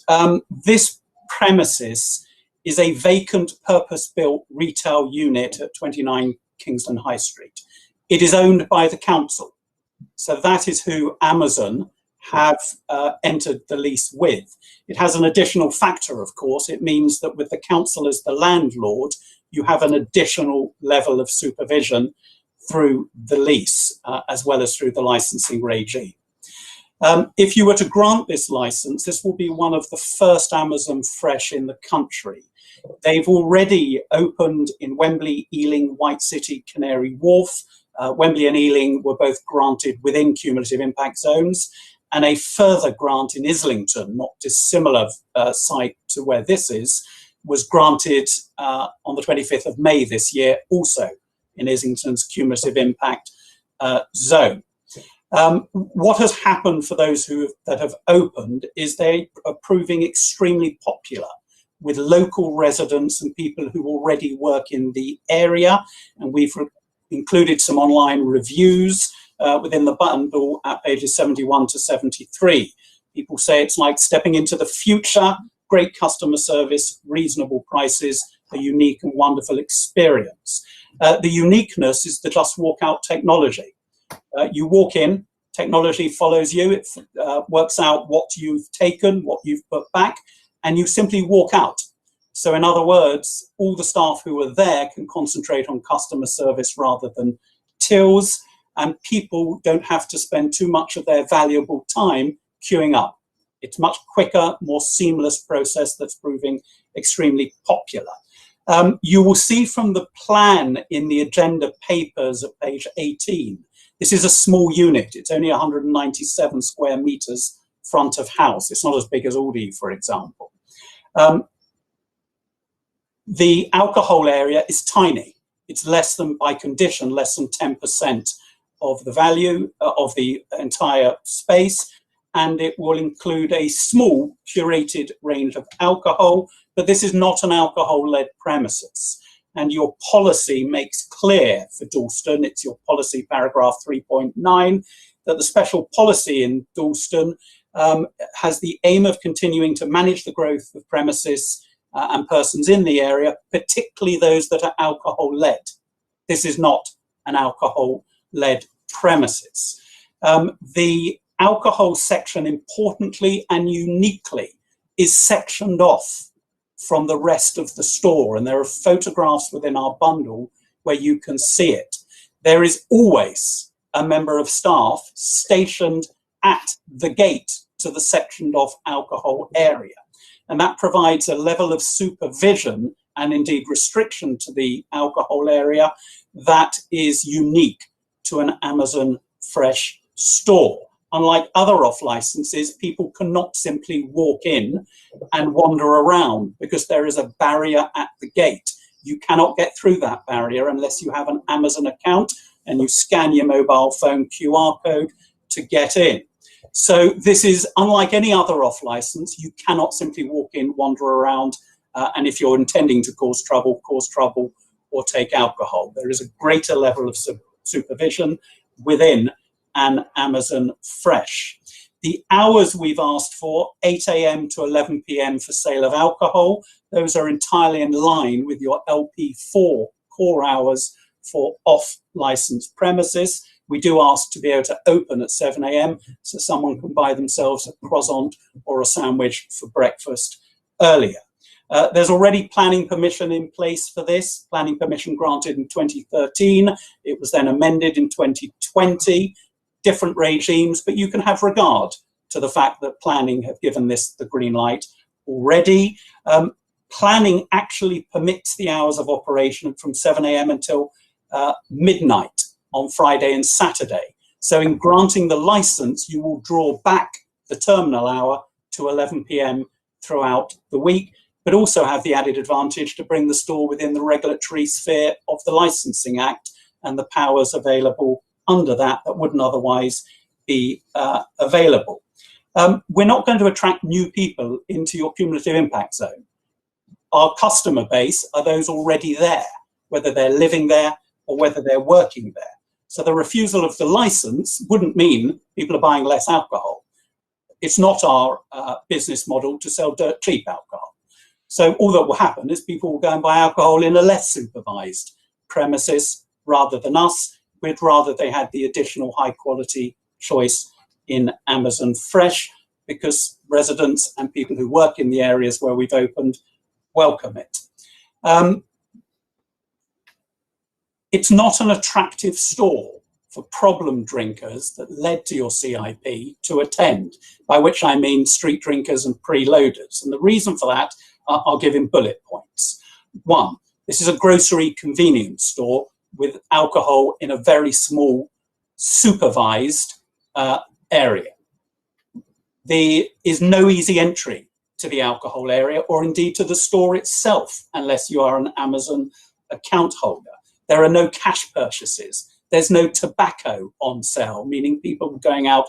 [SPEAKER 10] this premises is a vacant purpose-built retail unit at 29 Kingsland High Street. It is owned by the council. So that is who Amazon have entered the lease with. It has an additional factor, of course. It means that with the council as the landlord, you have an additional level of supervision through the lease, as well as through the licensing regime. If you were to grant this license, this will be one of the first Amazon Fresh in the country. They've already opened in Wembley, Ealing, White City, Canary Wharf. Wembley and Ealing were both granted within cumulative impact zones, and a further grant in Islington, not dissimilar site to where this is, was granted on the 25th of May this year, also in Islington's cumulative impact zone. What has happened for those that have opened is they are proving extremely popular with local residents and people who already work in the area, and we've included some online reviews within the bundle at pages 71 to 73. People say it's like stepping into the future, great customer service, reasonable prices, a unique and wonderful experience. The uniqueness is the Just Walk Out technology. You walk in, technology follows you, it works out what you've taken, what you've put back, and you simply walk out. So in other words, all the staff who are there can concentrate on customer service rather than tills, and people don't have to spend too much of their valuable time queuing up. It's much quicker, more seamless process that's proving extremely popular. You will see from the plan in the agenda papers at page 18, this is a small unit. It's only 197 square meters front of house. It's not as big as Aldi, for example. The alcohol area is tiny. It's less than, by condition, less than 10% of the value of the entire space, and it will include a small curated range of alcohol, but this is not an alcohol-led premises. And your policy makes clear for Dalston, it's your policy paragraph 3.9, that the special policy in Dalston has the aim of continuing to manage the growth of premises and persons in the area, particularly those that are alcohol-led. This is not an alcohol-led premises. The alcohol section, importantly and uniquely, is sectioned off from the rest of the store, and there are photographs within our bundle where you can see it. There is always a member of staff stationed at the gate to the sectioned off alcohol area, and that provides a level of supervision and indeed restriction to the alcohol area that is unique to an Amazon Fresh store. Unlike other off licenses, people cannot simply walk in and wander around because there is a barrier at the gate. You cannot get through that barrier unless you have an Amazon account and you scan your mobile phone QR code to get in. So this is unlike any other off license. You cannot simply walk in, wander around, and if you're intending to cause trouble or take alcohol. There is a greater level of supervision within an Amazon Fresh. The hours we've asked for, 8 a.m. to 11 p.m. for sale of alcohol. Those are entirely in line with your LP4 core hours for off-license premises. We do ask to be able to open at 7 a.m. so someone can buy themselves a croissant or a sandwich for breakfast earlier. There's already planning permission in place for this. Planning permission granted in 2013. It was then amended in 2020. Different regimes, but you can have regard to the fact that planning have given this the green light already. Planning actually permits the hours of operation from 7 a.m. until midnight on Friday and Saturday. So in granting the license, you will draw back the terminal hour to 11 p.m. throughout the week, but also have the added advantage to bring the store within the regulatory sphere of the Licensing Act and the powers available under that wouldn't otherwise be available. We're not going to attract new people into your cumulative impact zone. Our customer base are those already there, whether they're living there or whether they're working there. So the refusal of the license wouldn't mean people are buying less alcohol. It's not our business model to sell dirt cheap alcohol. So all that will happen is people will go and buy alcohol in a less supervised premises rather than us. We'd rather they had the additional high quality choice in Amazon Fresh because residents and people who work in the areas where we've opened welcome it. It's not an attractive store for problem drinkers that led to your CIP to attend, by which I mean street drinkers and preloaders. And the reason for that, I'll give in bullet points. One, this is a grocery convenience store with alcohol in a very small, supervised area. There is no easy entry to the alcohol area or indeed to the store itself unless you are an Amazon account holder. There are no cash purchases. There's no tobacco on sale, meaning people going out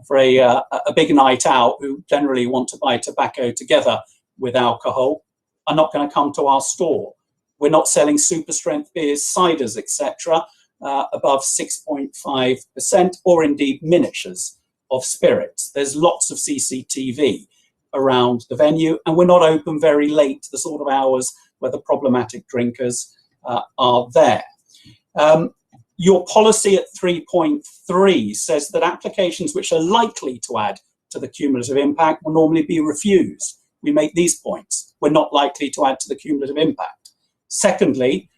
[SPEAKER 10] for a big night out who generally want to buy tobacco together with alcohol are not going to come to our store. We're not selling super strength beers, ciders, etc. Above 6.5% or indeed miniatures of spirits. There's lots of CCTV around the venue and we're not open very late, the sort of hours where the problematic drinkers are there. Your policy at 3.3 says that applications which are likely to add to the cumulative impact will normally be refused. We make these points. We're not likely to add to the cumulative impact. Secondly,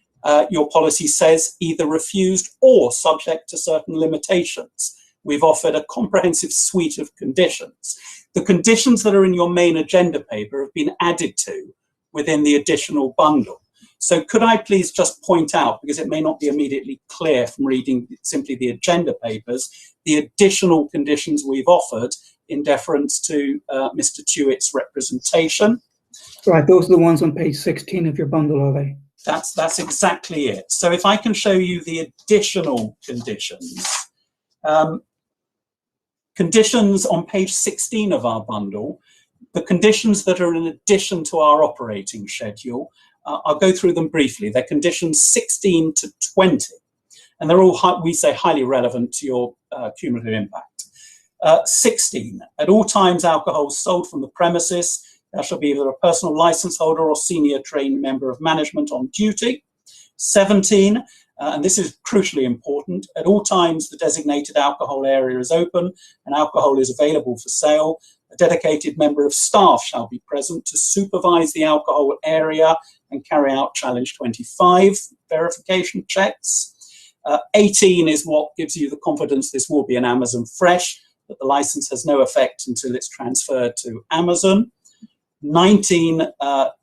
[SPEAKER 10] your policy says either refused or subject to certain limitations. We've offered a comprehensive suite of conditions. The conditions that are in your main agenda paper have been added to within the additional bundle. So could I please just point out, because it may not be immediately clear from reading simply the agenda papers, the additional conditions we've offered in deference to Mr. Tuitt's representation.
[SPEAKER 3] Right, those are the ones on page 16 of your bundle, are they?
[SPEAKER 10] That's exactly it. So if I can show you the additional conditions. Conditions on page 16 of our bundle, the conditions that are in addition to our operating schedule, I'll go through them briefly. They're conditions 16 to 20, and they're all, we say, highly relevant to your cumulative impact. 16, at all times alcohol sold from the premises, there shall be either a personal license holder or senior trained member of management on duty. 17, and this is crucially important, at all times the designated alcohol area is open and alcohol is available for sale. A dedicated member of staff shall be present to supervise the alcohol area and carry out challenge 25 verification checks. 18 is what gives you the confidence this will be an Amazon Fresh, that the license has no effect until it's transferred to Amazon. 19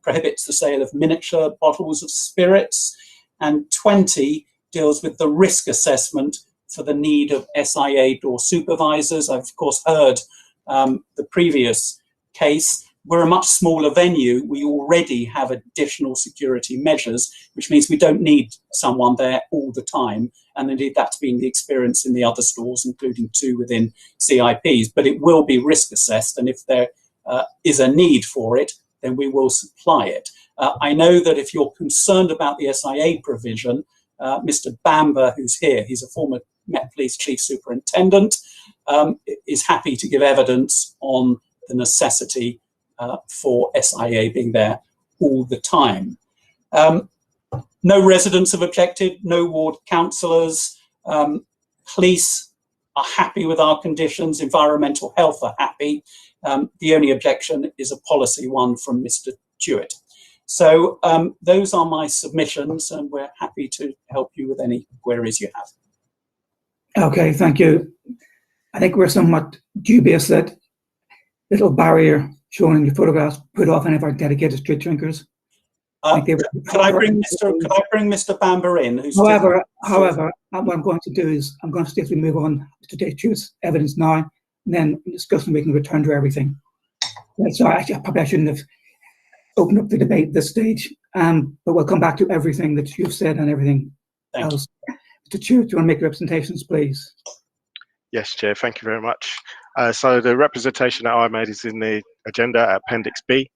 [SPEAKER 10] prohibits the sale of miniature bottles of spirits, and 20 deals with the risk assessment for the need of SIA door supervisors. I've of course heard the previous case. We're a much smaller venue. We already have additional security measures, which means we don't need someone there all the time. And indeed, that's been the experience in the other stores, including 2 within CIPs. But it will be risk assessed, and if there is a need for it, then we will supply it. I know that if you're concerned about the SIA provision, Mr. Bamber, who's here, he's a former Met Police Chief Superintendent, is happy to give evidence on the necessity for SIA being there all the time. No residents have objected, no ward councillors. Police are happy with our conditions, environmental health are happy. The only objection is a policy one from Mr. Jewett. So those are my submissions, and we're happy to help you with any queries you have.
[SPEAKER 3] Okay, thank you. I think we're somewhat dubious that little barrier shown in your photographs put off any of our dedicated street drinkers.
[SPEAKER 10] Could I bring Mr. Bamber in?
[SPEAKER 3] However, what I'm going to do is I'm going to safely move on to take choose evidence now, and then discuss and we can return to everything. So actually, probably I shouldn't have opened up the debate at this stage, but we'll come back to everything that you've said and everything else. Mr. Chair, do you want to make representations, please?
[SPEAKER 7] Yes, Chair, thank you very much. So the representation that I made is in the agenda, Appendix B.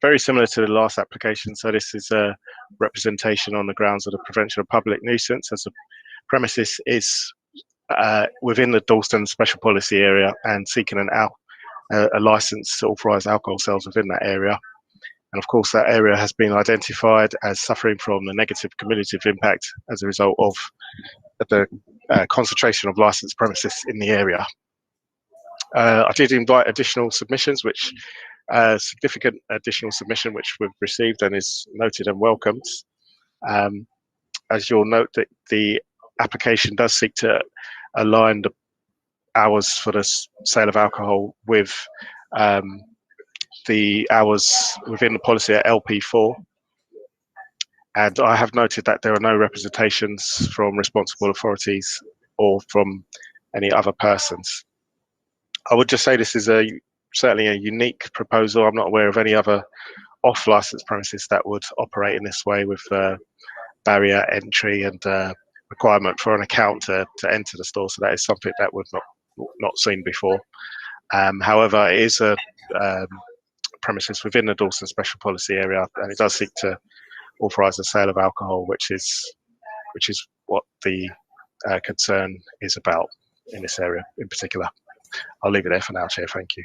[SPEAKER 7] Very similar to the last application. So this is a representation on the grounds of the prevention of public nuisance, as the premises is within the Dalston Special Policy Area and seeking a license to authorise alcohol sales within that area. And of course, that area has been identified as suffering from the negative cumulative impact as a result of the concentration of licensed premises in the area. I did invite additional submissions, which significant additional submission which we've received and is noted and welcomed. As you'll note, that the application does seek to align the hours for the sale of alcohol with the hours within the policy at LP4. And I have noted that there are no representations from responsible authorities or from any other persons. I would just say this is certainly a unique proposal. I'm not aware of any other off-licensed premises that would operate in this way with barrier entry and requirement for an account to enter the store. So that is something that we've not seen before. However, it is a premises within the Dalston Special Policy Area, and it does seek to authorise the sale of alcohol, which is what the concern is about in this area in particular. I'll leave it there for now, Chair. Thank you.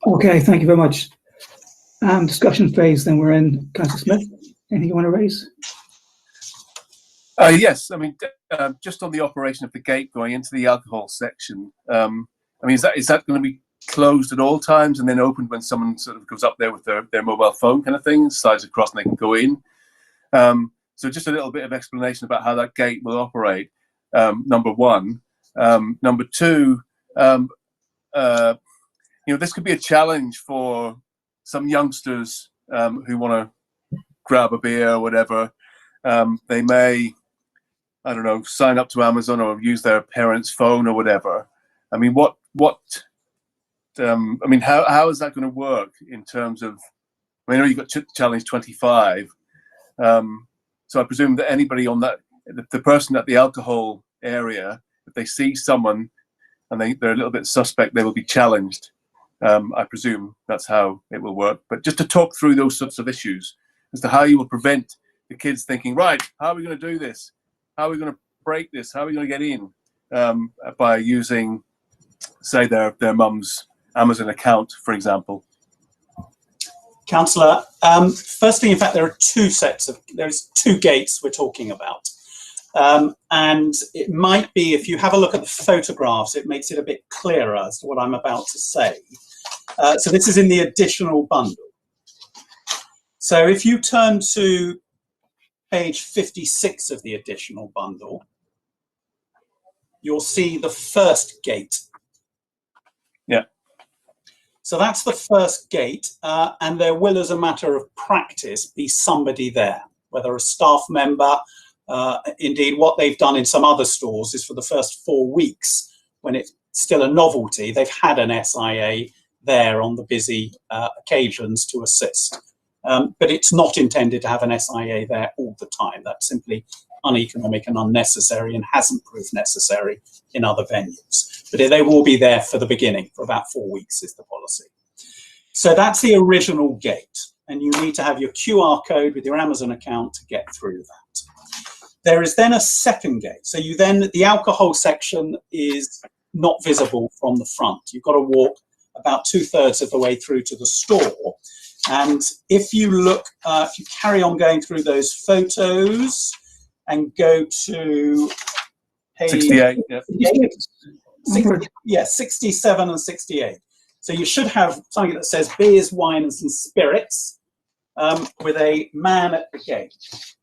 [SPEAKER 3] Okay, thank you very much. Discussion phase, then we're in. Councillor Smith, anything you want to raise?
[SPEAKER 2] Yes, I mean, just on the operation of the gate going into the alcohol section, I mean, is that going to be closed at all times and then opened when someone sort of goes up there with their mobile phone kind of thing, slides across and they can go in? So just a little bit of explanation about how that gate will operate, number one. Number two, you know, this could be a challenge for some youngsters who want to grab a beer or whatever. They may, I don't know, sign up to Amazon or use their parents' phone or whatever. I mean, what I mean, how is that going to work in terms of? I mean, I know you've got challenge 25, so I presume that anybody on that, the person at the alcohol area, if they see someone and they're a little bit suspect, they will be challenged. I presume that's how it will work. But just to talk through those sorts of issues as to how you will prevent the kids thinking, right, how are we going to do this? How are we going to break this? How are we going to get in by using, say, their mum's Amazon account, for example?
[SPEAKER 10] Councillor, firstly, in fact, there's two gates we're talking about. And it might be, if you have a look at the photographs, it makes it a bit clearer as to what I'm about to say. So this is in the additional bundle. So if you turn to page 56 of the additional bundle, you'll see the first gate.
[SPEAKER 2] Yeah.
[SPEAKER 10] So that's the first gate, and there will, as a matter of practice, be somebody there, whether a staff member. Indeed, what they've done in some other stores is for the first 4 weeks, when it's still a novelty, they've had an SIA there on the busy occasions to assist. But it's not intended to have an SIA there all the time. That's simply uneconomic and unnecessary, and hasn't proved necessary in other venues. But they will be there for the beginning, for about 4 weeks is the policy. So that's the original gate, and you need to have your QR code with your Amazon account to get through that. There is then a second gate. So the alcohol section is not visible from the front. You've got to walk about 2/3 of the way through to the store. And if you look, if you carry on going through those photos and go to page
[SPEAKER 2] 68, yeah.
[SPEAKER 10] 67 and 68. So you should have something that says beers, wines and spirits. With a man at the gate.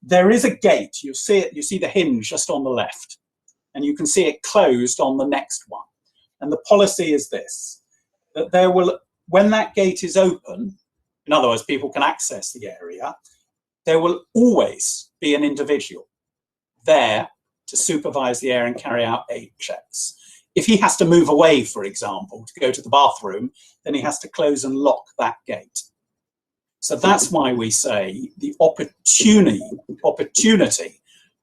[SPEAKER 10] There is a gate, you'll see it, you see the hinge just on the left, and you can see it closed on the next one. And the policy is this, that there will, when that gate is open, in other words, people can access the area, there will always be an individual there to supervise the area and carry out aid checks. If he has to move away, for example, to go to the bathroom, then he has to close and lock that gate. So that's why we say the opportunity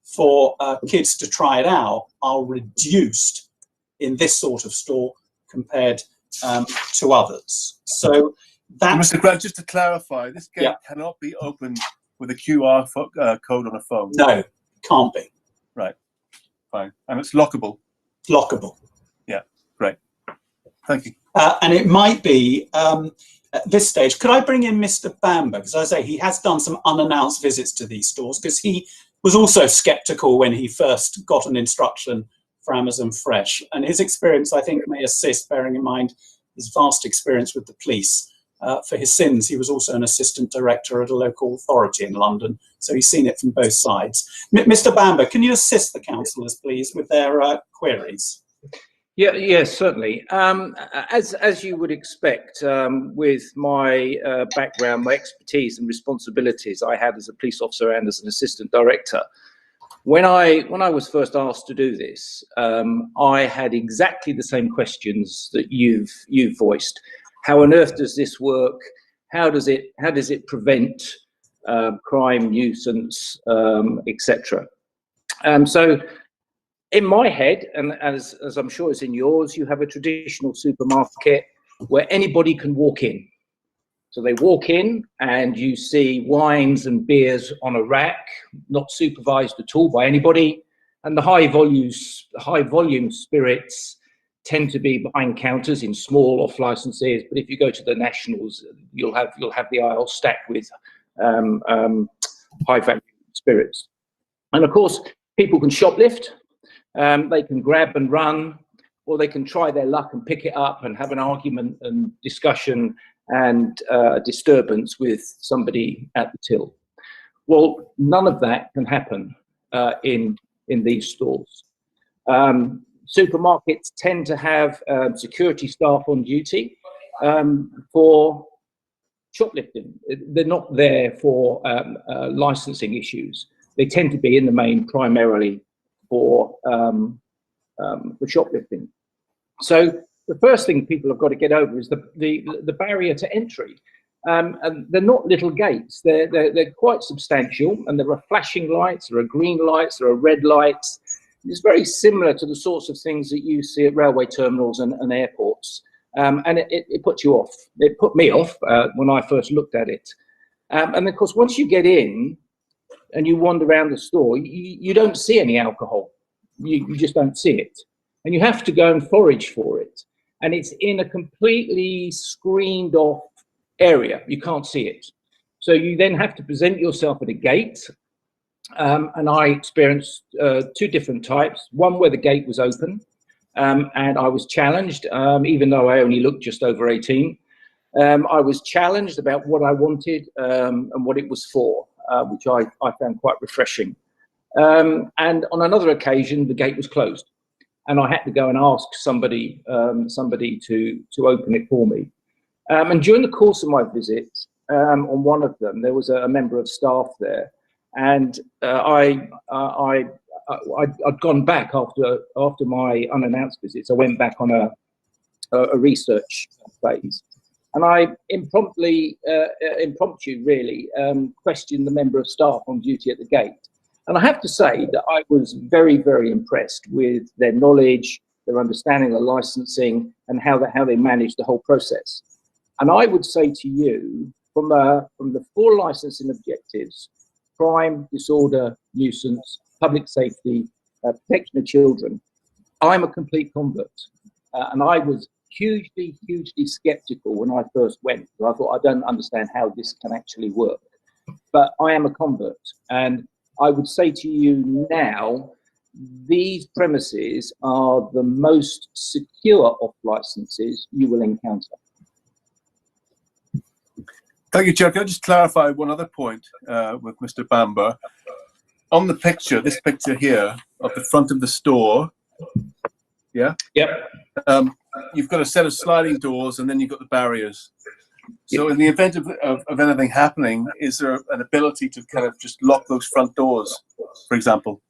[SPEAKER 10] for kids to try it out are reduced in this sort of store compared to others. So that's...
[SPEAKER 2] Mr. Grant, just to clarify, this gate cannot be opened with a QR code on a phone.
[SPEAKER 10] No, can't be.
[SPEAKER 2] Right, fine. And it's lockable.
[SPEAKER 10] Lockable.
[SPEAKER 2] Yeah, great. Thank you.
[SPEAKER 10] And it might be... at this stage, could I bring in Mr. Bamber? Because as I say, he has done some unannounced visits to these stores, because he was also sceptical when he first got an instruction for Amazon Fresh. And his experience, I think, may assist, bearing in mind his vast experience with the police. For his sins, he was also an assistant director at a local authority in London, so he's seen it from both sides. Mr. Bamber, can you assist the councillors, please, with their queries?
[SPEAKER 12] Yes, certainly. As you would expect, with my background, my expertise and responsibilities I had as a police officer and as an assistant director, when I was first asked to do this, I had exactly the same questions that you've voiced. How on earth does this work? How does it prevent crime, nuisance, etc.? So in my head, and as I'm sure it's in yours, you have a traditional supermarket where anybody can walk in. So they walk in and you see wines and beers on a rack, not supervised at all by anybody. And the high volume spirits tend to be behind counters in small off licenses. But if you go to the nationals, you'll have the aisle stacked with high value spirits. And of course, people can shoplift. They can grab and run, or they can try their luck and pick it up and have an argument and discussion and disturbance with somebody at the till. Well, none of that can happen in these stores. Supermarkets tend to have security staff on duty for shoplifting. They're not there for licensing issues. They tend to be in the main primarily for shoplifting. So the first thing people have got to get over is the barrier to entry. And they're not little gates. They're quite substantial, and there are flashing lights, there are green lights, there are red lights. It's very similar to the sorts of things that you see at railway terminals and airports. And it puts you off. It put me off when I first looked at it. And of course, once you get in and you wander around the store, you don't see any alcohol. You just don't see it. And you have to go and forage for it. And it's in a completely screened off area. You can't see it. So you then have to present yourself at a gate. And I experienced two different types. One where the gate was open, and I was challenged, even though I only looked just over 18. I was challenged about what I wanted and what it was for, which I found quite refreshing. And on another occasion, the gate was closed, and I had to go and ask somebody to open it for me. And during the course of my visit, on one of them, there was a member of staff there, and I'd gone back after my unannounced visits. I went back on a research phase, and I impromptu really questioned the member of staff on duty at the gate. And I have to say that I was very, very impressed with their knowledge, their understanding of licensing, and how they managed the whole process. And I would say to you, from the 4 licensing objectives: crime, disorder, nuisance, public safety, protection of children, I'm a complete convert. And I was hugely, hugely skeptical when I first went. I thought, I don't understand how this can actually work. But I am a convert. And I would say to you now, these premises are the most secure off licenses you will encounter.
[SPEAKER 2] Thank you, Chair. Can I just clarify one other point with Mr. Bamber? On the picture, this picture here of the front of the store, yeah?
[SPEAKER 12] Yep.
[SPEAKER 2] You've got a set of sliding doors, and then you've got the barriers. So in the event of anything happening, is there an ability to kind of just lock those front doors, for example?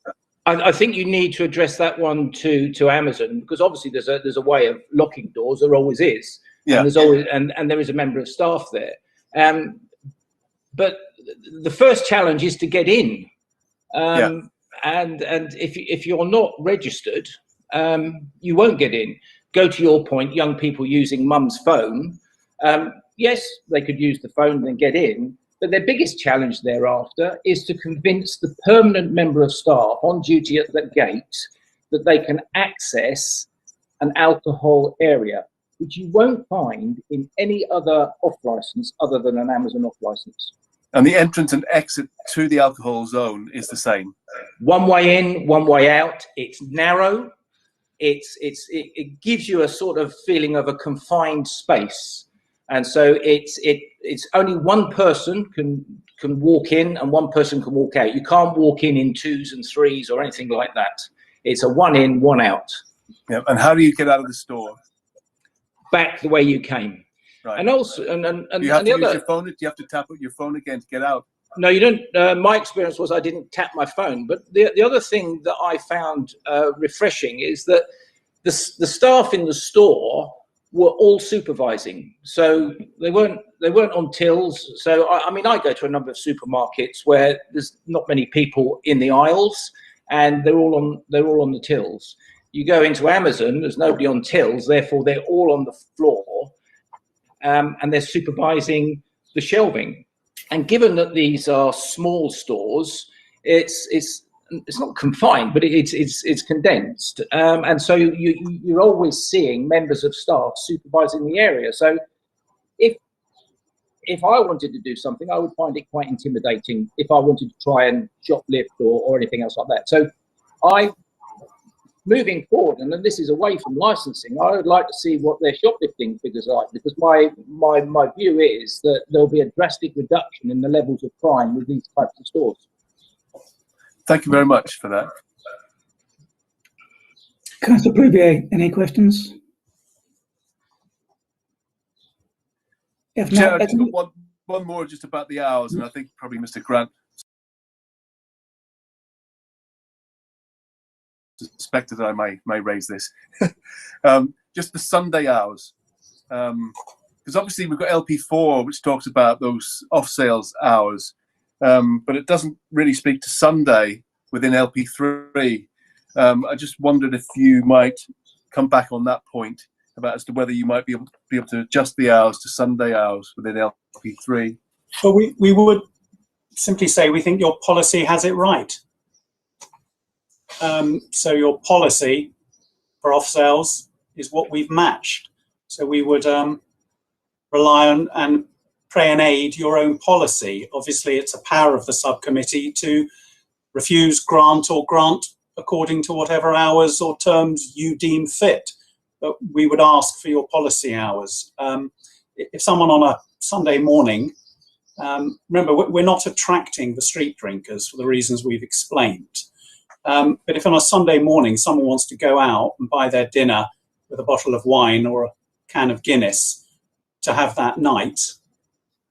[SPEAKER 12] I think you need to address that one to Amazon, because obviously there's a way of locking doors. There always is. Yeah. And there's always and there is a member of staff there. But the first challenge is to get in. And if you're not registered, you won't get in. Go to your point, young people using mum's phone. Yes, they could use the phone and then get in, but their biggest challenge thereafter is to convince the permanent member of staff on duty at the gate that they can access an alcohol area, which you won't find in any other off-license other than an Amazon off-license.
[SPEAKER 2] And the entrance and exit to the alcohol zone is the same?
[SPEAKER 12] One way in, one way out. It's narrow. It gives you a sort of feeling of a confined space. And so it's only one person can walk in and one person can walk out. You can't walk in 2s and 3s or anything like that. It's a 1 in, 1 out.
[SPEAKER 2] Yeah. And how do you get out of the store?
[SPEAKER 12] Back the way you came.
[SPEAKER 2] Right.
[SPEAKER 12] And also, and
[SPEAKER 2] do you have to use your phone? Do you have to tap your phone again to get out?
[SPEAKER 12] No, you don't. My experience was I didn't tap my phone. But the other thing that I found refreshing is that the staff in the store were all supervising, so they weren't on tills. So I mean, I go to a number of supermarkets where there's not many people in the aisles, and they're all on the tills. You go into Amazon, there's nobody on tills, therefore they're all on the floor, and they're supervising the shelving. And given that these are small stores, it's not confined, but it's condensed, and so you're always seeing members of staff supervising the area. So if I wanted to do something, I would find it quite intimidating if I wanted to try and shoplift or anything else like that. So moving forward, and then this is away from licensing, I would like to see what their shoplifting figures are, because my view is that there'll be a drastic reduction in the levels of crime with these types of stores.
[SPEAKER 2] Thank you very much for that.
[SPEAKER 3] Councillor Bluvier, any questions? If
[SPEAKER 2] Chair,
[SPEAKER 3] not,
[SPEAKER 2] I've just got one more just about the hours, and I think probably Mr. Grant suspected that I may raise this. Just the Sunday hours, because obviously we've got LP4, which talks about those off sales hours, but it doesn't really speak to Sunday within LP3. I just wondered if you might come back on that point about as to whether you might be able to adjust the hours to Sunday hours within LP3.
[SPEAKER 10] But we would simply say we think your policy has it right. So your policy for off sales is what we've matched. So we would rely on and pray and aid your own policy. Obviously, it's a power of the subcommittee to refuse, grant, or grant according to whatever hours or terms you deem fit. But we would ask for your policy hours. If someone on a Sunday morning, remember, we're not attracting the street drinkers for the reasons we've explained. But if on a Sunday morning someone wants to go out and buy their dinner with a bottle of wine or a can of Guinness to have that night,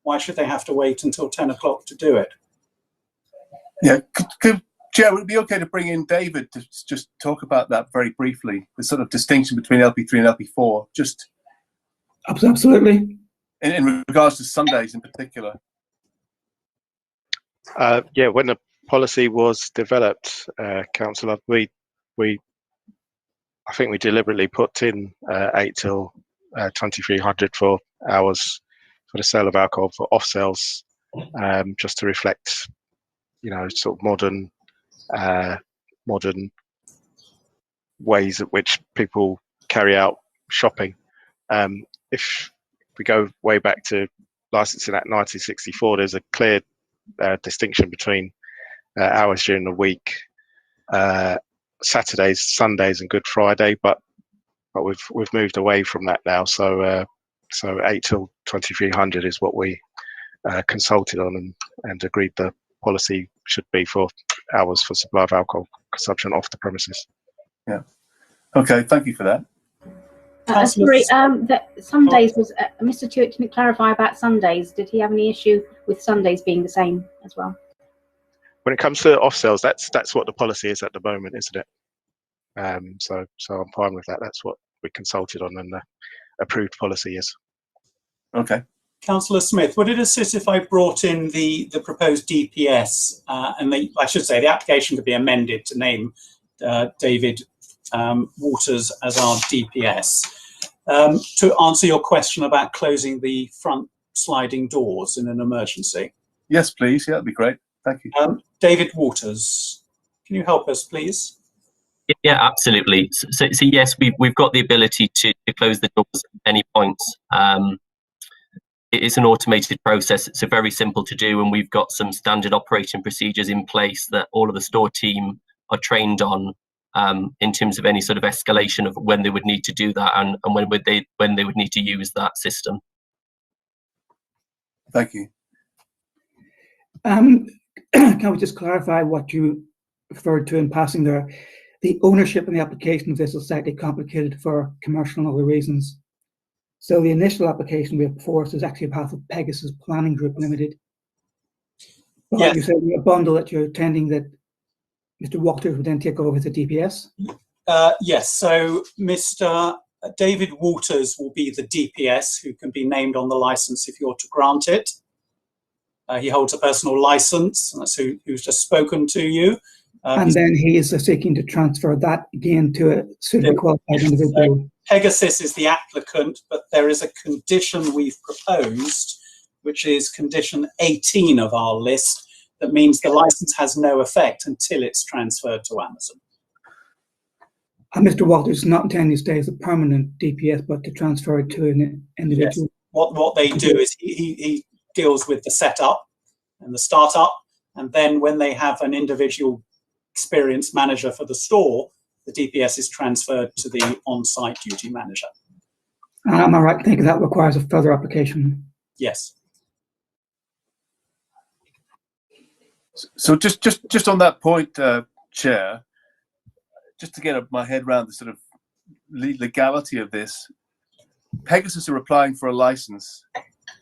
[SPEAKER 10] why should they have to wait until 10 o'clock to do it?
[SPEAKER 2] Yeah, Chair, would it be okay to bring in David to just talk about that very briefly, the sort of distinction between LP3 and LP4, just
[SPEAKER 3] Absolutely.
[SPEAKER 2] in regards to Sundays in particular?
[SPEAKER 7] Yeah, when the policy was developed, Councillor, I think we deliberately put in 8 till 2300 for hours for the sale of alcohol for off sales, just to reflect, sort of modern ways at which people carry out shopping. If we go way back to licensing Act 1964, there's a clear distinction between hours during the week, Saturdays, Sundays, and Good Friday, but we've moved away from that now. So 8 till 2300 is what we consulted on and agreed the policy should be for hours for supply of alcohol consumption off the premises.
[SPEAKER 2] Yeah. Okay. Thank you for that.
[SPEAKER 9] Sorry, that Sundays was Mr. Tuitt. Can you clarify about Sundays? Did he have any issue with Sundays being the same as well?
[SPEAKER 7] When it comes to off sales, that's what the policy is at the moment, isn't it? So I'm fine with that. That's what we consulted on, and the approved policy is.
[SPEAKER 2] Okay.
[SPEAKER 10] Councillor Smith, would it assist if I brought in the proposed DPS, and I should say the application could be amended to name David Waters as our DPS, to answer your question about closing the front sliding doors in an emergency?
[SPEAKER 2] Yes, please. Yeah, that'd be great. Thank you.
[SPEAKER 10] David Waters, can you help us, please?
[SPEAKER 13] Yeah, absolutely. So yes, we've got the ability to close the doors at any point. It is an automated process. It's very simple to do, and we've got some standard operating procedures in place that all of the store team are trained on, in terms of any sort of escalation of when they would need to do that and when they would need to use that system.
[SPEAKER 2] Thank you.
[SPEAKER 3] Can we just clarify what you referred to in passing there? The ownership and the application of this is slightly complicated for commercial and other reasons. So the initial application we have before us is actually on behalf of Pegasus Planning Group Limited. But
[SPEAKER 10] Yes.
[SPEAKER 3] you said in your bundle that you're intending that Mr. Waters would then take over the DPS?
[SPEAKER 10] Yes, so Mr. David Waters will be the DPS who can be named on the license if you're to grant it. He holds a personal license, and that's who's just spoken to you.
[SPEAKER 3] And then he is seeking to transfer that again to a suitably qualified individual.
[SPEAKER 10] Pegasus is the applicant, but there is a condition we've proposed, which is condition 18 of our list, that means the license has no effect until it's transferred to Amazon.
[SPEAKER 3] And Mr. Walters is not intending to stay as a permanent DPS, but to transfer it to an individual.
[SPEAKER 10] Yes. What they do is he deals with the setup and the startup, and then when they have an individual experienced manager for the store, the DPS is transferred to the on-site duty manager.
[SPEAKER 3] And am I right in thinking that requires a further application?
[SPEAKER 10] Yes.
[SPEAKER 2] So just on that point, Chair, just to get my head around the sort of legality of this, Pegasus are applying for a license,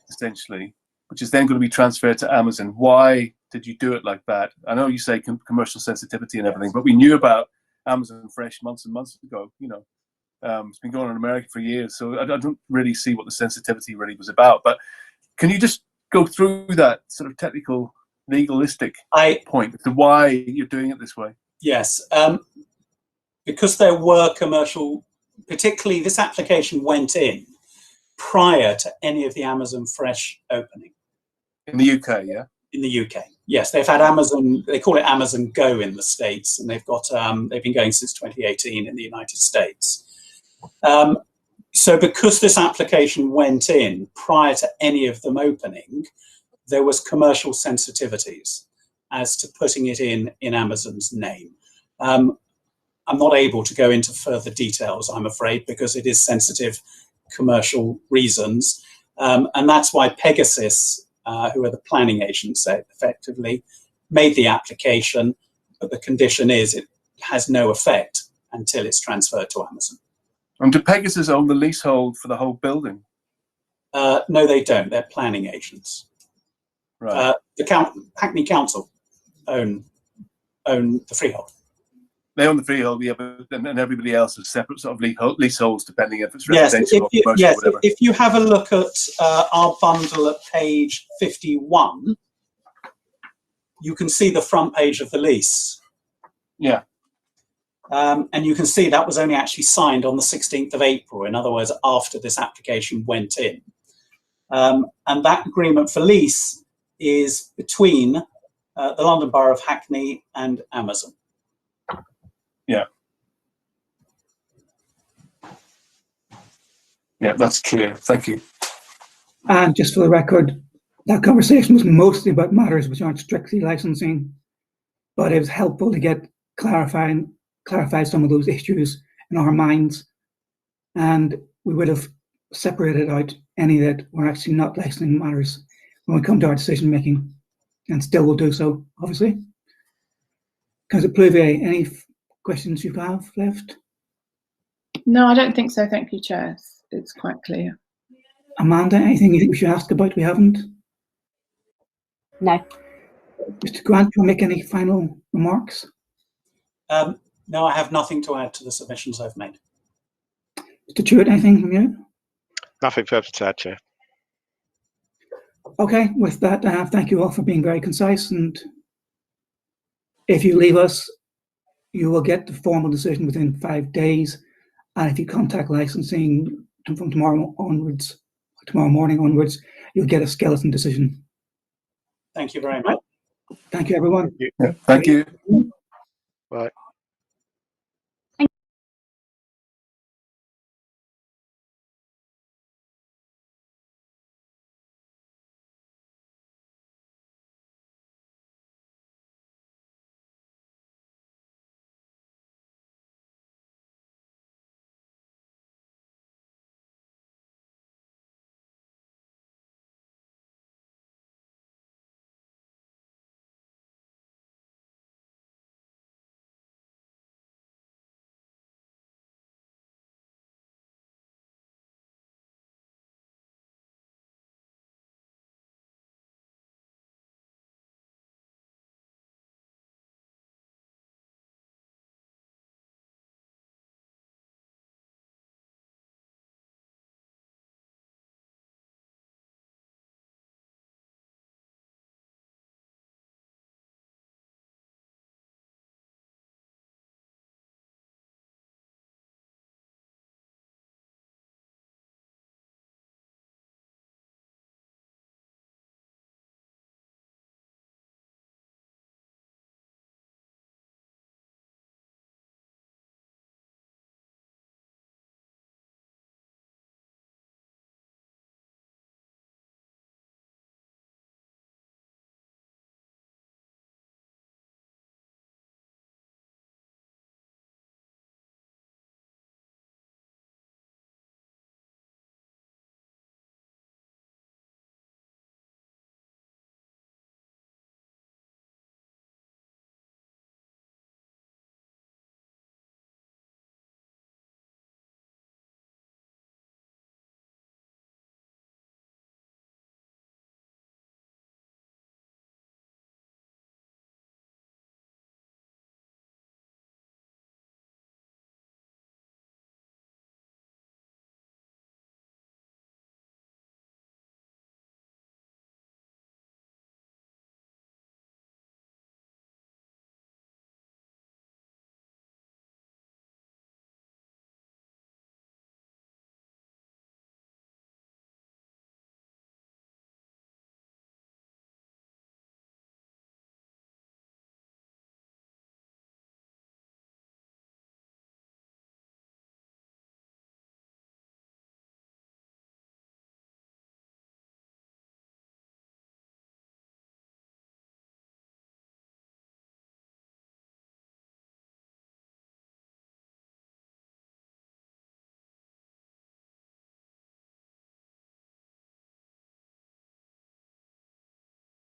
[SPEAKER 2] essentially, which is then going to be transferred to Amazon. Why did you do it like that? I know you say commercial sensitivity and everything, but we knew about Amazon Fresh months and months ago. It's been going on in America for years, so I don't really see what the sensitivity really was about. But can you just go through that sort of technical, legalistic point as to why you're doing it this way?
[SPEAKER 10] Yes, because there were commercial, particularly this application went in prior to any of the Amazon Fresh opening.
[SPEAKER 2] In the UK, yeah? In
[SPEAKER 10] the UK, yes. They've had Amazon, they call it Amazon Go in the States, and they've got, they've been going since 2018 in the United States. So because this application went in prior to any of them opening, there was commercial sensitivities as to putting it in Amazon's name. I'm not able to go into further details, I'm afraid, because it is sensitive commercial reasons. And that's why Pegasus, who are the planning agents, effectively made the application, but the condition is it has no effect until it's transferred to Amazon.
[SPEAKER 2] And do Pegasus own the leasehold for the whole building?
[SPEAKER 10] No, they don't. They're planning agents.
[SPEAKER 2] Right.
[SPEAKER 10] Hackney Council own the freehold.
[SPEAKER 2] They own the freehold, yeah, but and everybody else is separate sort of leaseholds, depending if it's
[SPEAKER 10] Yes,
[SPEAKER 2] residential or commercial or whatever.
[SPEAKER 10] if you have a look at our bundle at page 51, you can see the front page of the lease.
[SPEAKER 2] Yeah.
[SPEAKER 10] And you can see that was only actually signed on the 16th of April, in other words, after this application went in. And that agreement for lease is between the London Borough of Hackney and Amazon.
[SPEAKER 2] Yeah. Yeah, that's clear. Thank you.
[SPEAKER 3] And just for the record, that conversation was mostly about matters which aren't strictly licensing, but it was helpful to get clarify some of those issues in our minds, and we would have separated out any that were actually not licensing matters when we come to our decision making, and still will do so, obviously. Councillor Pluvier, any questions you have left?
[SPEAKER 8] No, I don't think so. Thank you, Chair. It's quite clear.
[SPEAKER 3] Amanda, anything you think we should ask about we haven't?
[SPEAKER 9] No.
[SPEAKER 3] Mr. Grant, do you make any final remarks?
[SPEAKER 10] No, I have nothing to add to the submissions I've made.
[SPEAKER 3] Mr. Chewett, anything from you?
[SPEAKER 7] Nothing further to add, Chair.
[SPEAKER 3] Okay, with that, thank you all for being very concise, and if you leave us, you will get the formal decision within 5 days, and if you contact licensing from tomorrow morning onwards, you'll get a skeleton decision.
[SPEAKER 10] Thank you very much.
[SPEAKER 3] Thank you, everyone.
[SPEAKER 2] Thank you.
[SPEAKER 7] Bye.